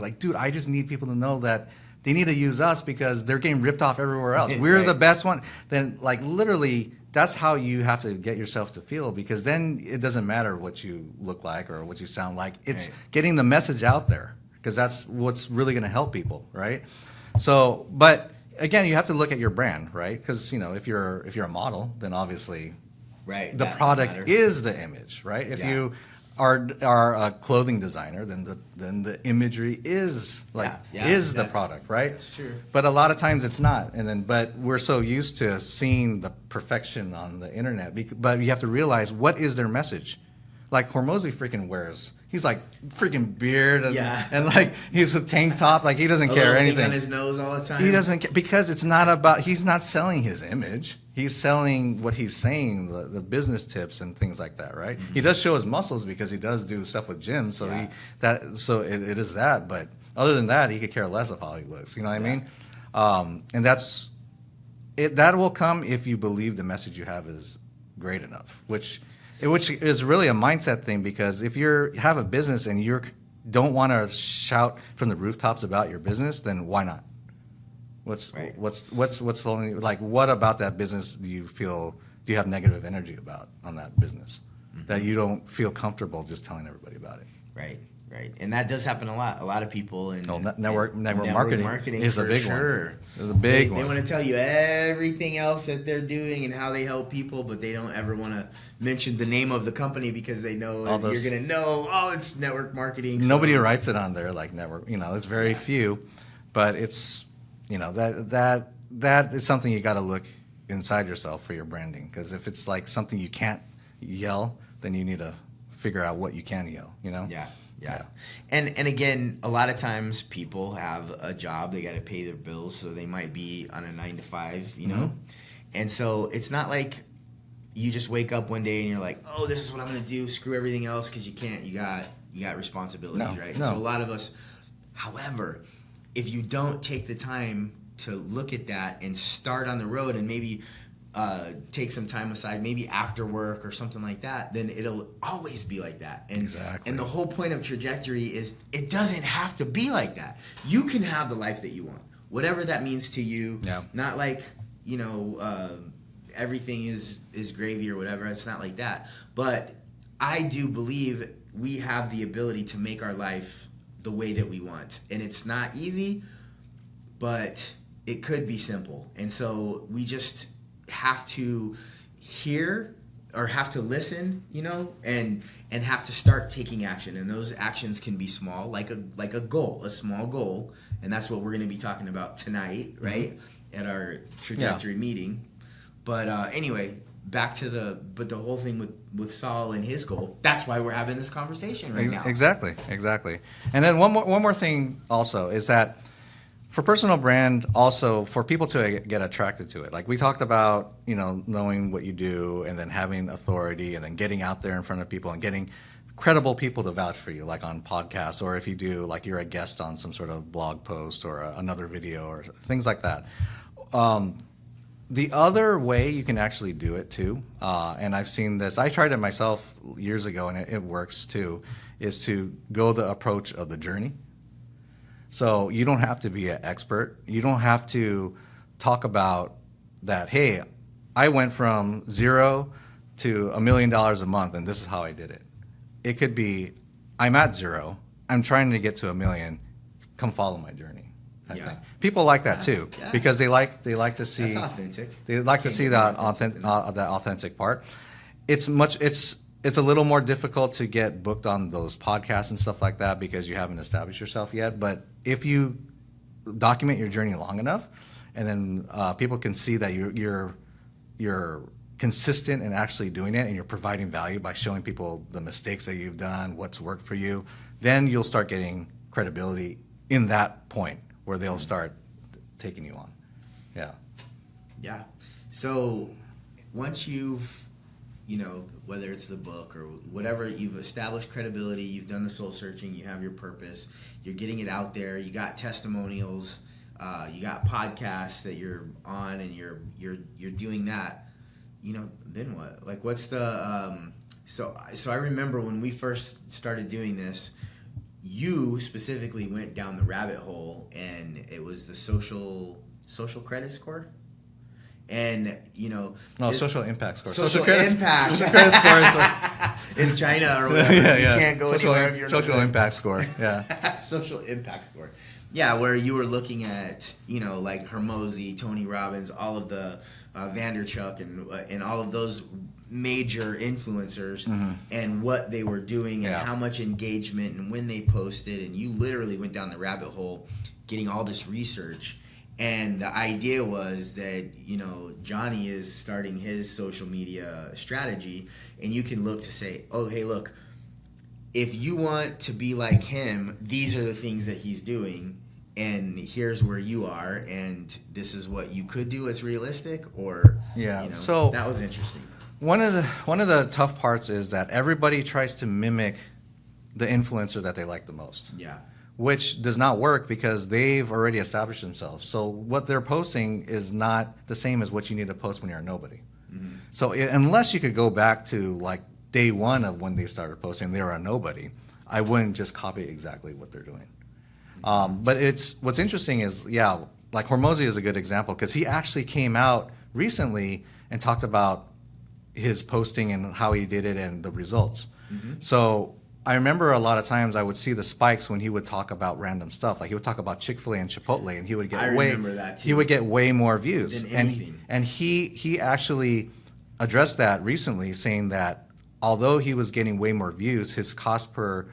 like, dude, I just need people to know that they need to use us because they're getting ripped off everywhere else. We're right. the best one. Then, like, literally, that's how you have to get yourself to feel, because then it doesn't matter what you look like or what you sound like. It's getting the message out there, because that's what's really going to help people, right? So, but again, you have to look at your brand, right? Because if you're a model, then obviously the product is the image, right? If you are a clothing designer, then the imagery is the product, right? That's true. But a lot of times it's not, but we're so used to seeing the perfection on the internet. But you have to realize, what is their message? Like Hormozy freaking wears. He's like freaking beard and like he's a tank top. Like he doesn't care anything. On his nose all the time. He doesn't care, because it's not about. He's not selling his image. He's selling what he's saying, the business tips and things like that, right? He does show his muscles because he does do stuff with Jim. So it is that. But other than that, he could care less of how he looks. You know what I mean? And that's it. That will come if you believe the message you have is great enough, which is really a mindset thing, because if you have a business and you don't want to shout from the rooftops about your business, then why not? What's holding you? Like, what about that business do you have negative energy about on that business that you don't feel comfortable just telling everybody about it? Right. And that does happen a lot. A lot of people in network marketing is a big one. It's a big one. They want to tell you everything else that they're doing and how they help people, but they don't ever want to mention the name of the company, because they know you're going to know, it's network marketing. Nobody writes it on there like network. It's very few, but it's that is something you got to look inside yourself for your branding, because if it's like something you can't yell, then you need to figure out what you can yell. Yeah. And again, a lot of times people have a job, they got to pay their bills, so they might be on a 9 to 5, and so it's not like you just wake up one day and you're like, oh, this is what I'm going to do, screw everything else, because you can't. You got responsibilities, right? No. So a lot of us, however, if you don't take the time to look at that and start on the road and maybe take some time aside, maybe after work or something like that, then it'll always be like that. Exactly. And the whole point of trajectory is it doesn't have to be like that. You can have the life that you want, whatever that means to you. Yeah. Not like, everything is gravy or whatever. It's not like that. But I do believe we have the ability to make our life the way that we want. And it's not easy, but it could be simple. And so we just have to hear or have to listen, and have to start taking action. And those actions can be small, like a goal, a small goal. And that's what we're going to be talking about tonight, right? At our trajectory meeting. But anyway, back to the whole thing with Saul and his goal. That's why we're having this conversation right now. Exactly. And then one more thing also is that for personal brand, also for people to get attracted to it. Like we talked about, knowing what you do and then having authority and then getting out there in front of people and getting credible people to vouch for you, like on podcasts, or if you do, like you're a guest on some sort of blog post or another video or things like that. The other way you can actually do it too, and I've seen this, I tried it myself years ago and it works too, is to go the approach of the journey. So you don't have to be an expert. You don't have to talk about that, hey, I went from 0 to $1 million a month and this is how I did it. It could be, I'm at 0, I'm trying to get to $1 million, come follow my journey. Thing. People like that too, because they like to see. That's authentic. They like to see that authentic part. It's a little more difficult to get booked on those podcasts and stuff like that because you haven't established yourself yet. But if you document your journey long enough, and then people can see that you're consistent in actually doing it, and you're providing value by showing people the mistakes that you've done, what's worked for you, then you'll start getting credibility in that point where they'll start taking you on. Yeah. Yeah. So once you've, whether it's the book or whatever, you've established credibility, you've done the soul searching, you have your purpose, you're getting it out there, you got testimonials, you got podcasts that you're on, and you're doing that. Then what? Like, what's the so I remember when we first started doing this, you specifically went down the rabbit hole, and it was the social credit score. And social impact score. Social impact. Social credit score is like, it's China or whatever. yeah. You can't go anywhere if you're not social impact score. Yeah. Social impact score. Yeah, where you were looking at, like Hormozi, Tony Robbins, all of the Vanderchuck and all of those major influencers, and what they were doing and how much engagement and when they posted, and you literally went down the rabbit hole getting all this research. And the idea was that, Johnny is starting his social media strategy, and you can look to say, oh, hey, look, if you want to be like him, these are the things that he's doing, and here's where you are, and this is what you could do. It's realistic, or So that was interesting. One of the tough parts is that everybody tries to mimic the influencer that they like the most. Yeah. Which does not work because they've already established themselves. So what they're posting is not the same as what you need to post when you're a nobody. Mm-hmm. So unless you could go back to like day one of when they started posting, they were a nobody, I wouldn't just copy exactly what they're doing. But what's interesting is, like Hormozi is a good example because he actually came out recently and talked about his posting and how he did it and the results. Mm-hmm. So I remember a lot of times I would see the spikes when he would talk about random stuff. Like he would talk about Chick-fil-A and Chipotle, and he would get remember that too. He would get way more views. Than anything. And he actually addressed that recently, saying that although he was getting way more views, his cost per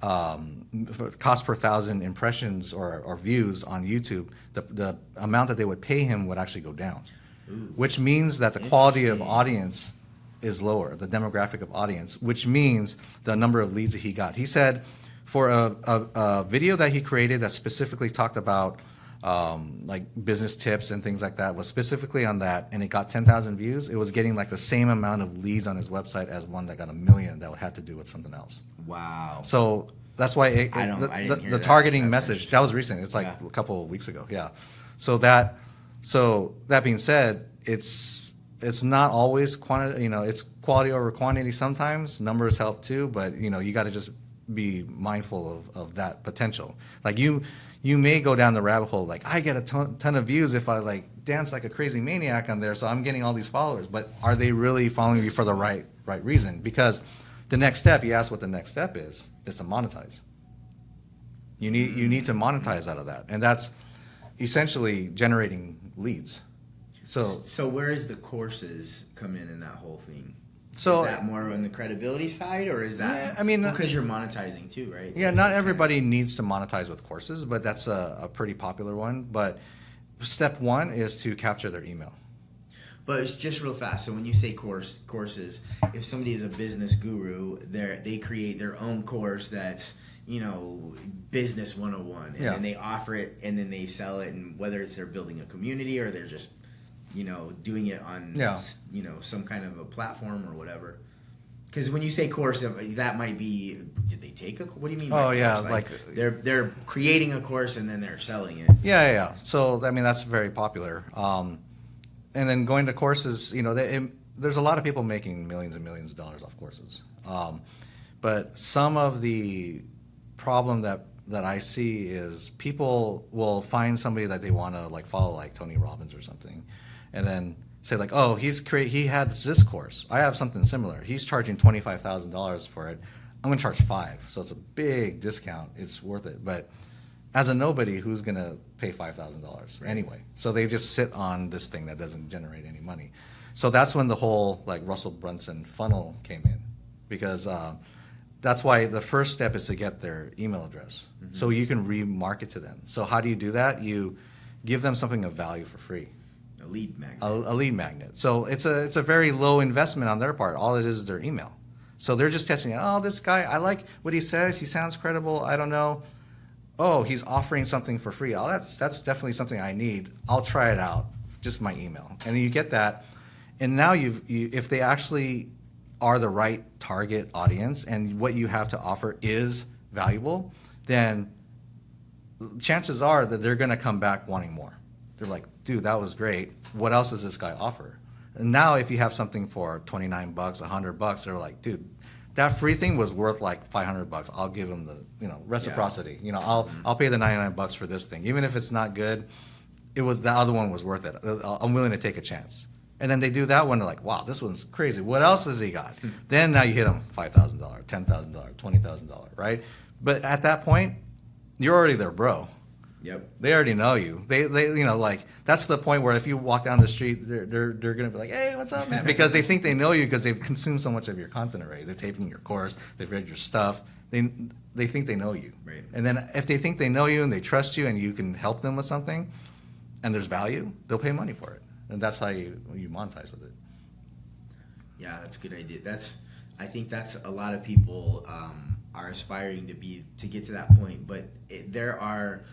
1,000 impressions or views on YouTube, the amount that they would pay him would actually go down. Ooh. Which means that the quality of audience is lower, the demographic of audience, which means the number of leads that he got. He said for a video that he created that specifically talked about like business tips and things like that, was specifically on that, and it got 10,000 views, it was getting like the same amount of leads on his website as one that got 1 million that had to do with something else. Wow. So that's why the targeting message, that was recent. It's like a couple of weeks ago. Yeah. So that being said, it's not always quantity, it's quality over quantity sometimes. Numbers help too, but you got to just be mindful of that potential. Like you may go down the rabbit hole, like I get a ton of views if I like dance like a crazy maniac on there, so I'm getting all these followers, but are they really following you for the right reason? Because the next step, you ask what the next step is to monetize. You need to monetize out of that, and that's essentially generating leads. So where does the courses come in that whole thing? So is that more on the credibility side, or is that? I mean, because you're monetizing too, right? Yeah, not everybody needs to monetize with courses, but that's a pretty popular one. But step one is to capture their email. But it's just real fast. So when you say courses, if somebody is a business guru, they create their own course that's business 101, and then they offer it, and then they sell it, and whether it's they're building a community or they're just doing it on some kind of a platform or whatever. Because when you say course, that might be, did they take a? What do you mean? Oh yeah, course? like they're creating a course and then they're selling it. Yeah. So I mean that's very popular. And then going to courses, there's a lot of people making millions and millions of dollars off courses. But some of the problem that I see is people will find somebody that they want to like follow, like Tony Robbins or something, and then say like, oh, he had this course. I have something similar. He's charging $25,000 for it. I'm going to charge $5,000, so it's a big discount. It's worth it. But as a nobody, who's going to pay $5,000 anyway? So they just sit on this thing that doesn't generate any money. So that's when the whole like Russell Brunson funnel came in, because that's why the first step is to get their email address, so you can remarket to them. So how do you do that? You give them something of value for free. A lead magnet. A lead magnet. So it's a very low investment on their part. All it is their email. So they're just testing, oh, this guy, I like what he says. He sounds credible. I don't know. Oh, he's offering something for free. Oh, that's definitely something I need. I'll try it out. Just my email. And then you get that. And now if they actually are the right target audience and what you have to offer is valuable, then chances are that they're going to come back wanting more. They're like, dude, that was great. What else does this guy offer? And now if you have something for $29, $100, they're like, dude, that free thing was worth like $500. I'll give them the, reciprocity. Yeah. I'll pay the $99 for this thing. Even if it's not good, the other one was worth it. I'm willing to take a chance. And then they do that one, they're like, wow, this one's crazy. What else has he got? Then now you hit them $5,000, $10,000, $20,000, right? But at that point, you're already their bro. Yep. They already know you. They like that's the point where if you walk down the street, they're gonna be like, hey, what's up, man? Because they think they know you because they've consumed so much of your content already. They've taken your course, they've read your stuff. They think they know you. Right. And then if they think they know you and they trust you and you can help them with something, and there's value, they'll pay money for it. And that's how you monetize with it. Yeah, that's a good idea. I think that's a lot of people are aspiring to get to that point, but there are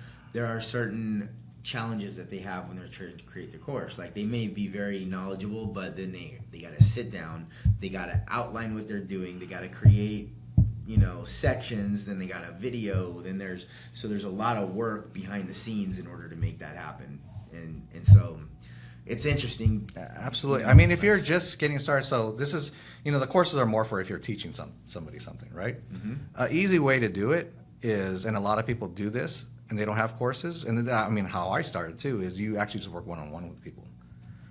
certain challenges that they have when they're trying to create their course. Like they may be very knowledgeable, but then they got to sit down, they got to outline what they're doing, they got to create sections, then they got a video, then there's a lot of work behind the scenes in order to make that happen, and so it's interesting. Absolutely. I mean, if you're just getting started, so this is, the courses are more for if you're teaching somebody something, right? Mm-hmm. An easy way to do it is, and a lot of people do this, and they don't have courses, and how I started too, is you actually just work one-on-one with people.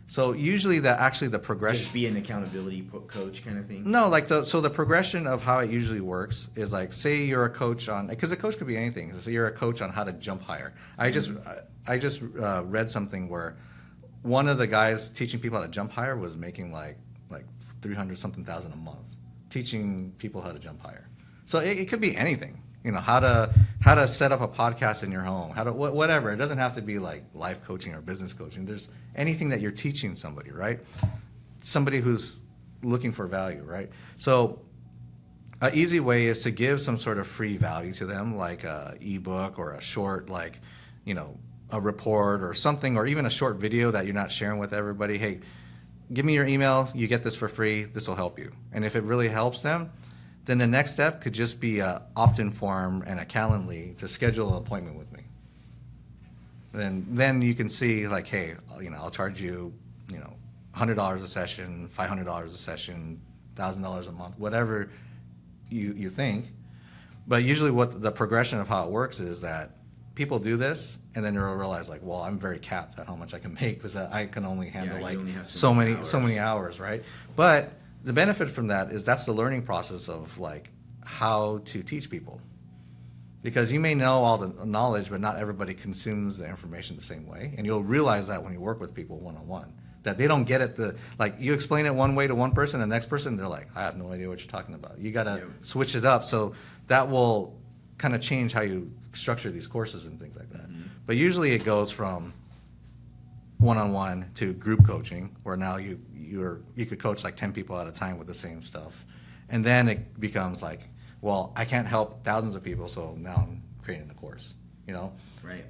So usually the progression... Just be an accountability coach kind of thing? No, so the progression of how it usually works is like, say you're a coach on, because a coach could be anything. So you're a coach on how to jump higher. I just read something where one of the guys teaching people how to jump higher was making like 300-something thousand a month, teaching people how to jump higher. So it could be anything, how to set up a podcast in your home, whatever. It doesn't have to be like life coaching or business coaching. There's anything that you're teaching somebody, right? Somebody who's looking for value, right? So an easy way is to give some sort of free value to them, like a ebook or a short, a report or something, or even a short video that you're not sharing with everybody. Hey, give me your email, you get this for free, this will help you. And if it really helps them, then the next step could just be a opt-in form and a Calendly to schedule an appointment with me. Then you can see like, hey, I'll charge you, $100 a session, $500 a session, $1,000 a month, whatever you think. But usually what the progression of how it works is that people do this, and then they'll realize like, well, I'm very capped at how much I can make because I can only handle so many hours, right? But the benefit from that is that's the learning process of like how to teach people, because you may know all the knowledge, but not everybody consumes the information the same way, and you'll realize that when you work with people one-on-one, that they don't get it. You explain it one way to one person, the next person they're like, I have no idea what you're talking about. You got to switch it up, so that will kind of change how you structure these courses and things like that. Mm-hmm. But usually it goes from one-on-one to group coaching, where now you could coach like 10 people at a time with the same stuff, and then it becomes like, well, I can't help thousands of people, so now I'm creating a course. Right.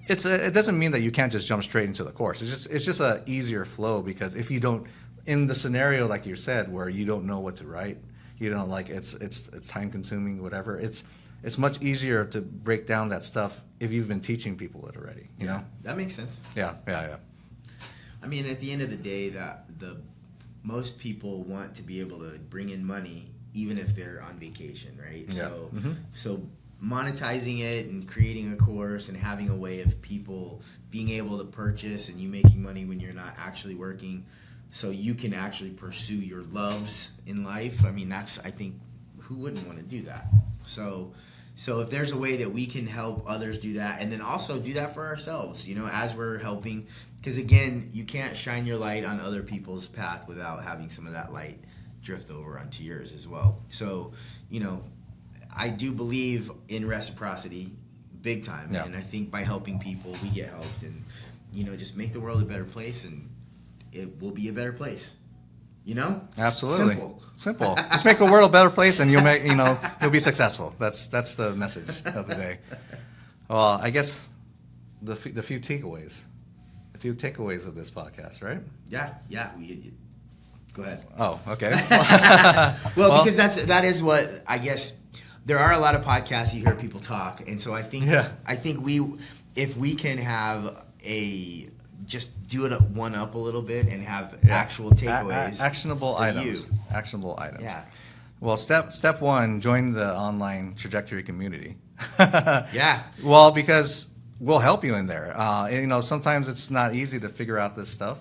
It doesn't mean that you can't just jump straight into the course. It's just a easier flow, because if you don't, in the scenario like you said, where you don't know what to write, it's time consuming, whatever. It's much easier to break down that stuff if you've been teaching people it already. You know? That makes sense. Yeah. I mean, at the end of the day, most people want to be able to bring in money even if they're on vacation, right? Yeah. So monetizing it and creating a course and having a way of people being able to purchase and you making money when you're not actually working, so you can actually pursue your loves in life. I mean, I think, who wouldn't want to do that? So if there's a way that we can help others do that, and then also do that for ourselves, as we're helping, because again, you can't shine your light on other people's path without having some of that light drift over onto yours as well. So, I do believe in reciprocity big time. Yeah. And I think by helping people, we get helped. And, just make the world a better place, and it will be a better place. Absolutely. Simple. Just make the world a better place, and you'll be successful. That's the message of the day. Well, I guess the few takeaways of this podcast, right? Yeah. Go ahead. Oh, okay. Well, because that is what I guess. There are a lot of podcasts you hear people talk, and so I think if we can have just do it one up a little bit and have actual takeaways, actionable items. Actionable items. Yeah. Well, step one: join the online trajectory community. Yeah. Well, because we'll help you in there. Sometimes it's not easy to figure out this stuff.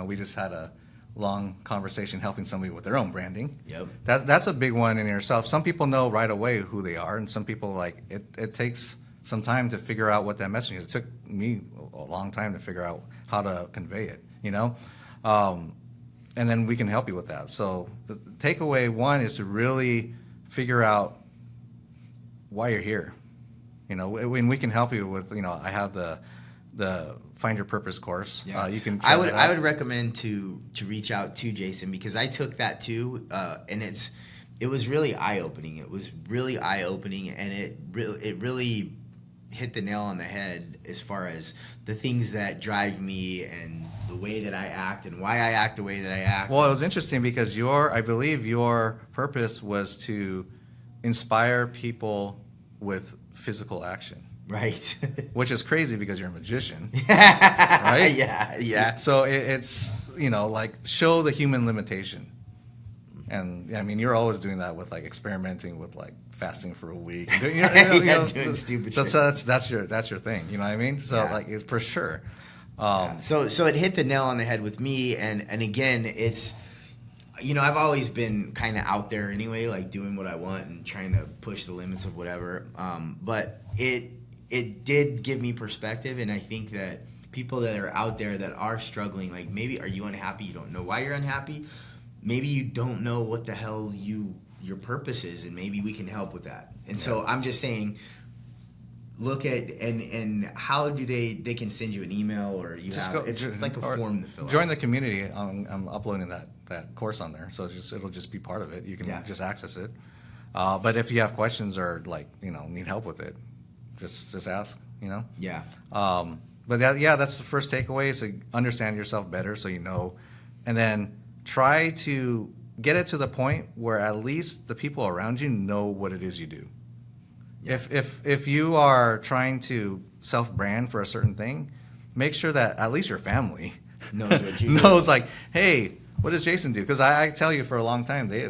We just had a long conversation helping somebody with their own branding. Yep. That's a big one in yourself. Some people know right away who they are, and some people it takes some time to figure out what that message is. It took me a long time to figure out how to convey it, and then we can help you with that. So the takeaway one is to really figure out why you're here. When we can help you with, I have the Find Your Purpose course. Yeah. You can. I would recommend to reach out to Jason, because I took that too, and it was really eye opening. It was really eye opening, and it really hit the nail on the head as far as the things that drive me and the way that I act and why I act the way that I act. Well, it was interesting because I believe your purpose was to inspire people with physical action. Right. Which is crazy because you're a magician. Right? Yeah. So it's, show the human limitation. And you're always doing that with experimenting with fasting for a week. Doing stupid shit. That's your thing. You know what I mean? So it's for sure. So it hit the nail on the head with me, and again, it's I've always been kind of out there anyway, doing what I want and trying to push the limits of whatever. But it did give me perspective, and I think that people that are out there that are struggling, maybe are you unhappy? You don't know why you're unhappy. Maybe you don't know what the hell your purpose is, and maybe we can help with that. And so I'm just saying, look at and how do they can send you an email, or it's like a form to fill out. Join the community. I'm uploading that course on there, so it'll just be part of it. You can just access it. But if you have questions or need help with it, just ask. Yeah. But that's the first takeaway, is to understand yourself better, so and then try to get it to the point where at least the people around you know what it is you do. Yeah. If you are trying to self-brand for a certain thing, make sure that at least your family knows what you knows, hey, what does Jason do? Because I tell you, for a long time, they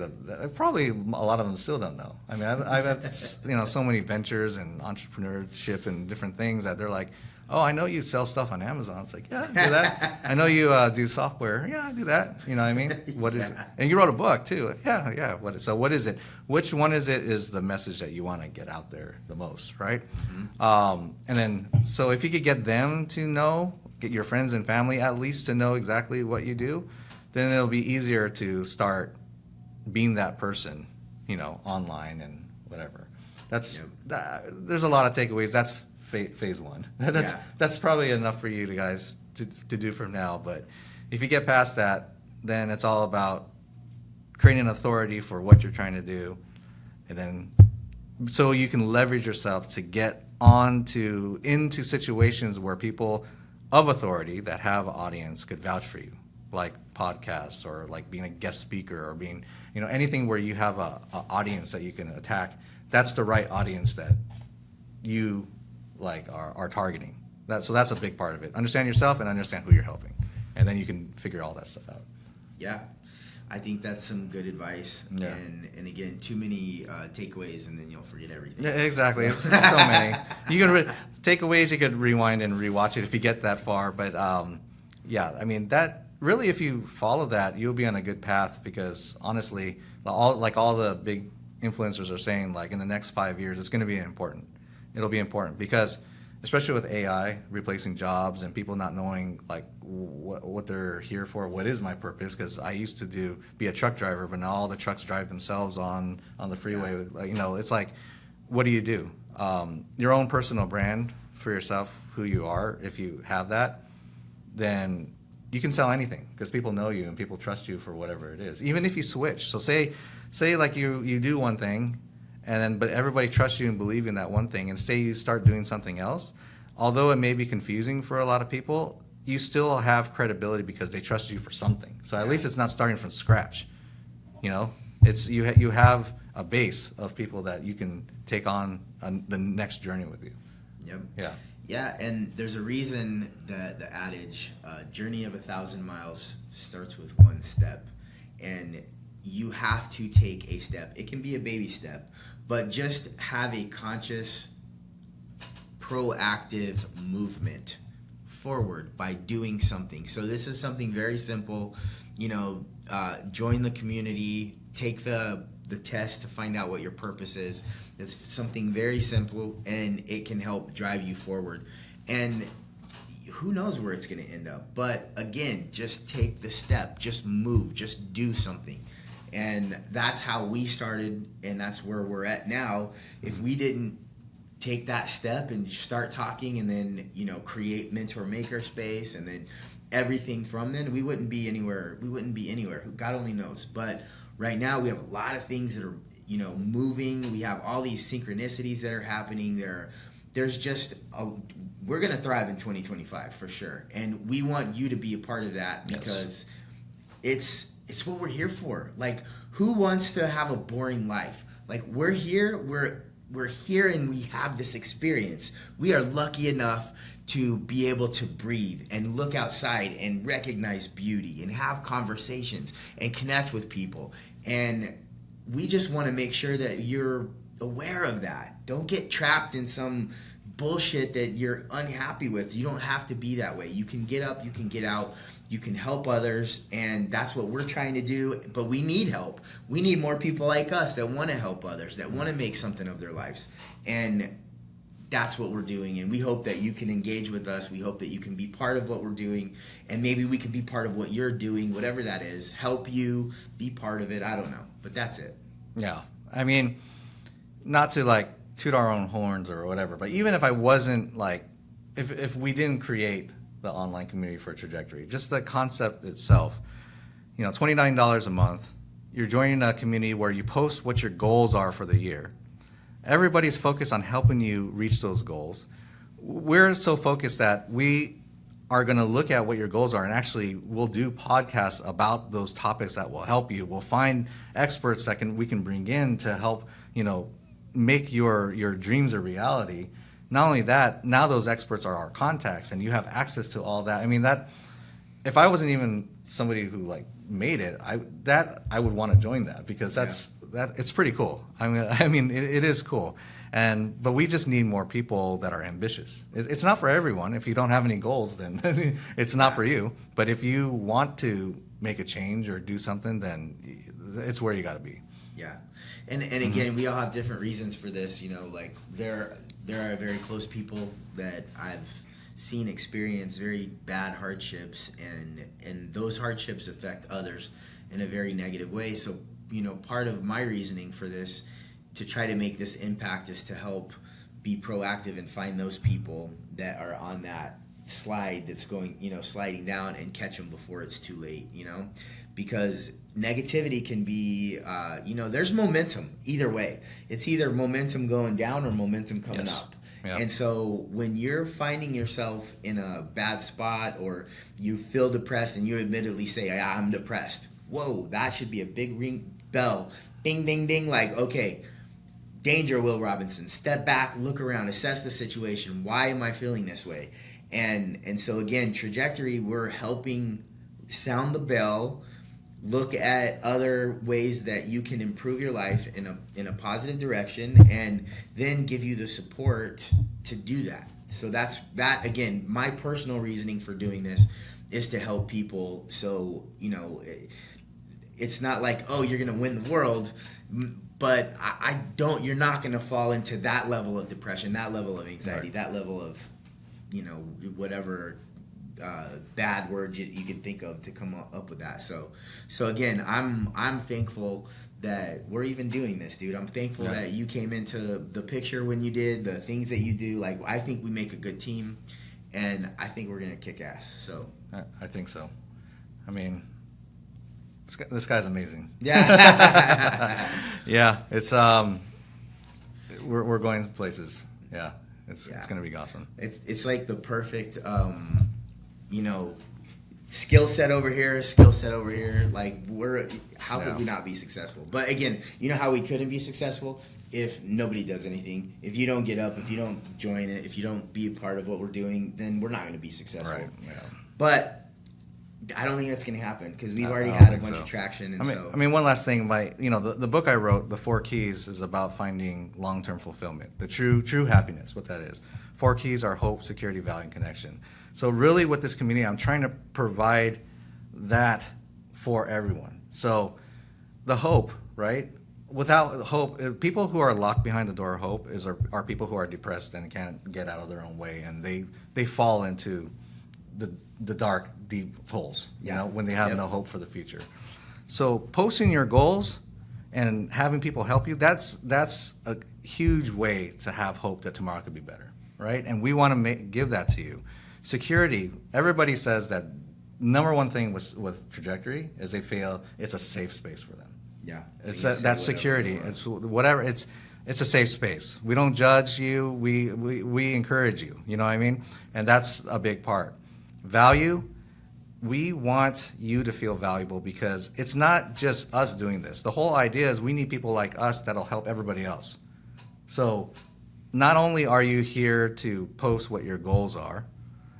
probably a lot of them still don't know. I've had so many ventures and entrepreneurship and different things that they're like, oh, I know you sell stuff on Amazon. It's yeah, I do that. I know you do software. Yeah, I do that. You know what I mean? What is it? And you wrote a book too. Yeah. So what is it? Which one is it? Is the message that you want to get out there the most, right? Mm-hmm. And then, so if you could get them to know, get your friends and family at least to know exactly what you do, then it'll be easier to start being that person, online and whatever. There's a lot of takeaways. That's phase one. That's probably enough for you guys to do from now. But if you get past that, then it's all about creating an authority for what you're trying to do, and then so you can leverage yourself to get into situations where people of authority that have audience could vouch for you, like podcasts or being a guest speaker or being anything where you have a audience that you can attack. That's the right audience that you are targeting. So that's a big part of it. Understand yourself and understand who you're helping, and then you can figure all that stuff out. Yeah, I think that's some good advice. Yeah. And again, too many takeaways, and then you'll forget everything. Yeah, exactly. It's so many. You can takeaways. You could rewind and rewatch it if you get that far. But that really, if you follow that, you'll be on a good path, because honestly, all the big influencers are saying, in the next 5 years, it's going to be important. It'll be important because, especially with AI replacing jobs and people not knowing what they're here for, what is my purpose? Because I used to be a truck driver, but now all the trucks drive themselves on the freeway. Yeah. It's what do you do? Your own personal brand for yourself, who you are, if you have that, then you can sell anything because people know you and people trust you for whatever it is. Even if you switch. So say like you do one thing, and then but everybody trusts you and believe in that one thing, and say you start doing something else, although it may be confusing for a lot of people, you still have credibility because they trust you for something. So at least it's not starting from scratch. You know, it's you have a base of people that you can take on the next journey with you. Yep. Yeah. Yeah, and there's a reason that the adage, journey of 1,000 miles starts with one step. And you have to take a step. It can be a baby step, but just have a conscious, proactive movement forward by doing something. So this is something very simple. You know, join the community, take the test to find out what your purpose is. It's something very simple, and it can help drive you forward. And who knows where it's going to end up. But again, just take the step, just move, just do something. And that's how we started, and that's where we're at now. If we didn't take that step and start talking, and then, you know, create mentor makerspace, and then everything from then, we wouldn't be anywhere. God only knows. But right now we have a lot of things that are, you know, moving. We have all these synchronicities that are happening. There's just we're going to thrive in 2025 for sure. And we want you to be a part of that, because it's what we're here for. Like, who wants to have a boring life? Like, we're here, we're here, and we have this experience. We are lucky enough to be able to breathe and look outside and recognize beauty and have conversations and connect with people. And we just want to make sure that you're aware of that. Don't get trapped in some bullshit that you're unhappy with. You don't have to be that way. You can get up, you can get out, you can help others, and that's what we're trying to do. But we need help. We need more people like us that want to help others, that want to make something of their lives. And that's what we're doing, and we hope that you can engage with us. We hope that you can be part of what we're doing, and maybe we can be part of what you're doing, whatever that is, help you be part of it. I don't know, but that's it. Yeah. I mean, not to like toot our own horns or whatever, but even if I wasn't like, if we didn't create the online community for Trajectory, just the concept itself, you know, $29 a month, you're joining a community where you post what your goals are for the year. Everybody's focused on helping you reach those goals. We're so focused that we are going to look at what your goals are, and actually we'll do podcasts about those topics that will help you. We'll find experts that we can bring in to help, you know, make your dreams a reality. Not only that, now those experts are our contacts, and you have access to all that. I mean, that if I wasn't even somebody who like made it, I would want to join that, because it's pretty cool. I mean, it is cool. But we just need more people that are ambitious. It's not for everyone. If you don't have any goals, then it's not for you. But if you want to make a change or do something, then it's where you got to be. Yeah. And again, we all have different reasons for this. You know, like there are very close people that I've seen experience very bad hardships, and those hardships affect others in a very negative way. So, you know, part of my reasoning for this, to try to make this impact, is to help be proactive and find those people that are on that slide that's going, you know, sliding down, and catch them before it's too late, you know, because negativity can be, you know, there's momentum either way. It's either momentum going down or momentum coming up. Yeah. And so when you're finding yourself in a bad spot, or you feel depressed and you admittedly say, I'm depressed, whoa, that should be a big ring bell. Ding, ding, ding. Like, okay, danger, Will Robinson. Step back, look around, assess the situation. Why am I feeling this way? And so again, Trajectory, we're helping sound the bell, look at other ways that you can improve your life in a positive direction, and then give you the support to do that. So that again, my personal reasoning for doing this is to help people. So, you know, it's not like, oh, you're going to win the world, but you're not going to fall into that level of depression, that level of anxiety, right, that level of, you know, whatever bad word you can think of to come up with that. So again, I'm thankful that we're even doing this, dude. I'm thankful that you came into the picture when you did, the things that you do. Like, I think we make a good team, and I think we're going to kick ass. So I think so. I mean, this guy's amazing. Yeah. Yeah, it's we're going places. Yeah, it's going to be awesome. It's like the perfect, you know, skill set over here, skill set over here. Like how could we not be successful? But again, you know how we couldn't be successful? If nobody does anything, if you don't get up, if you don't join it, if you don't be a part of what we're doing, then we're not going to be successful. Right. Yeah. But I don't think that's going to happen because we've already had a bunch of traction. And I mean, one last thing. The book I wrote, The 4 Keys, is about finding long-term fulfillment, the true happiness. What that is. 4 keys are hope, security, value, and connection. So really, with this community, I'm trying to provide that for everyone. So the hope, right? Without hope, people who are locked behind the door of hope are people who are depressed and can't get out of their own way, and they fall into the dark, deep holes, you know, when they have no hope for the future. So posting your goals and having people help you, that's a huge way to have hope that tomorrow could be better, right? And we want to give that to you. Security, everybody says that number one thing with Trajectory is they feel it's a safe space for them. Yeah, it's that's security. It's whatever. It's a safe space. We don't judge you. We encourage you. You know what I mean? And that's a big part. Value. We want you to feel valuable because it's not just us doing this. The whole idea is we need people like us that'll help everybody else. So not only are you here to post what your goals are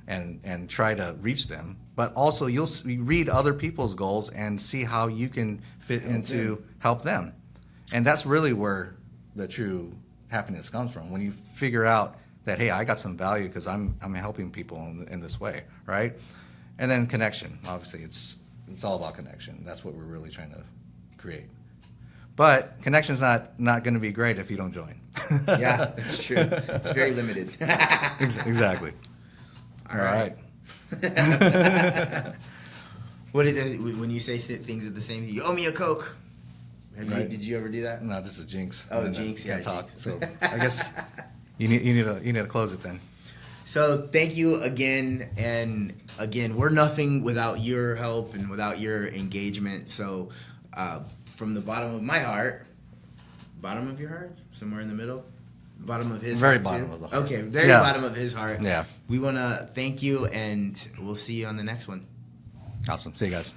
and try to reach them, but also you'll read other people's goals and see how you can fit into help them. And that's really where the true happiness comes from, when you figure out that, hey, I got some value because I'm helping people in this way, right? And then connection. Obviously, it's all about connection. That's what we're really trying to create. But connection's not going to be great if you don't join. Yeah, that's true. It's very limited. Exactly. All right. What when you say things at the same time? You owe me a Coke. Did you ever do that? No, this is Jinx. Oh, Jinx. Can't talk. So I guess you need to close it then. So thank you again, and again, we're nothing without your help and without your engagement. So from the bottom of my heart, bottom of your heart, somewhere in the middle, bottom of his very heart bottom too? of the heart. Okay, very bottom of his heart. Yeah. We want to thank you, and we'll see you on the next one. Awesome. See you guys.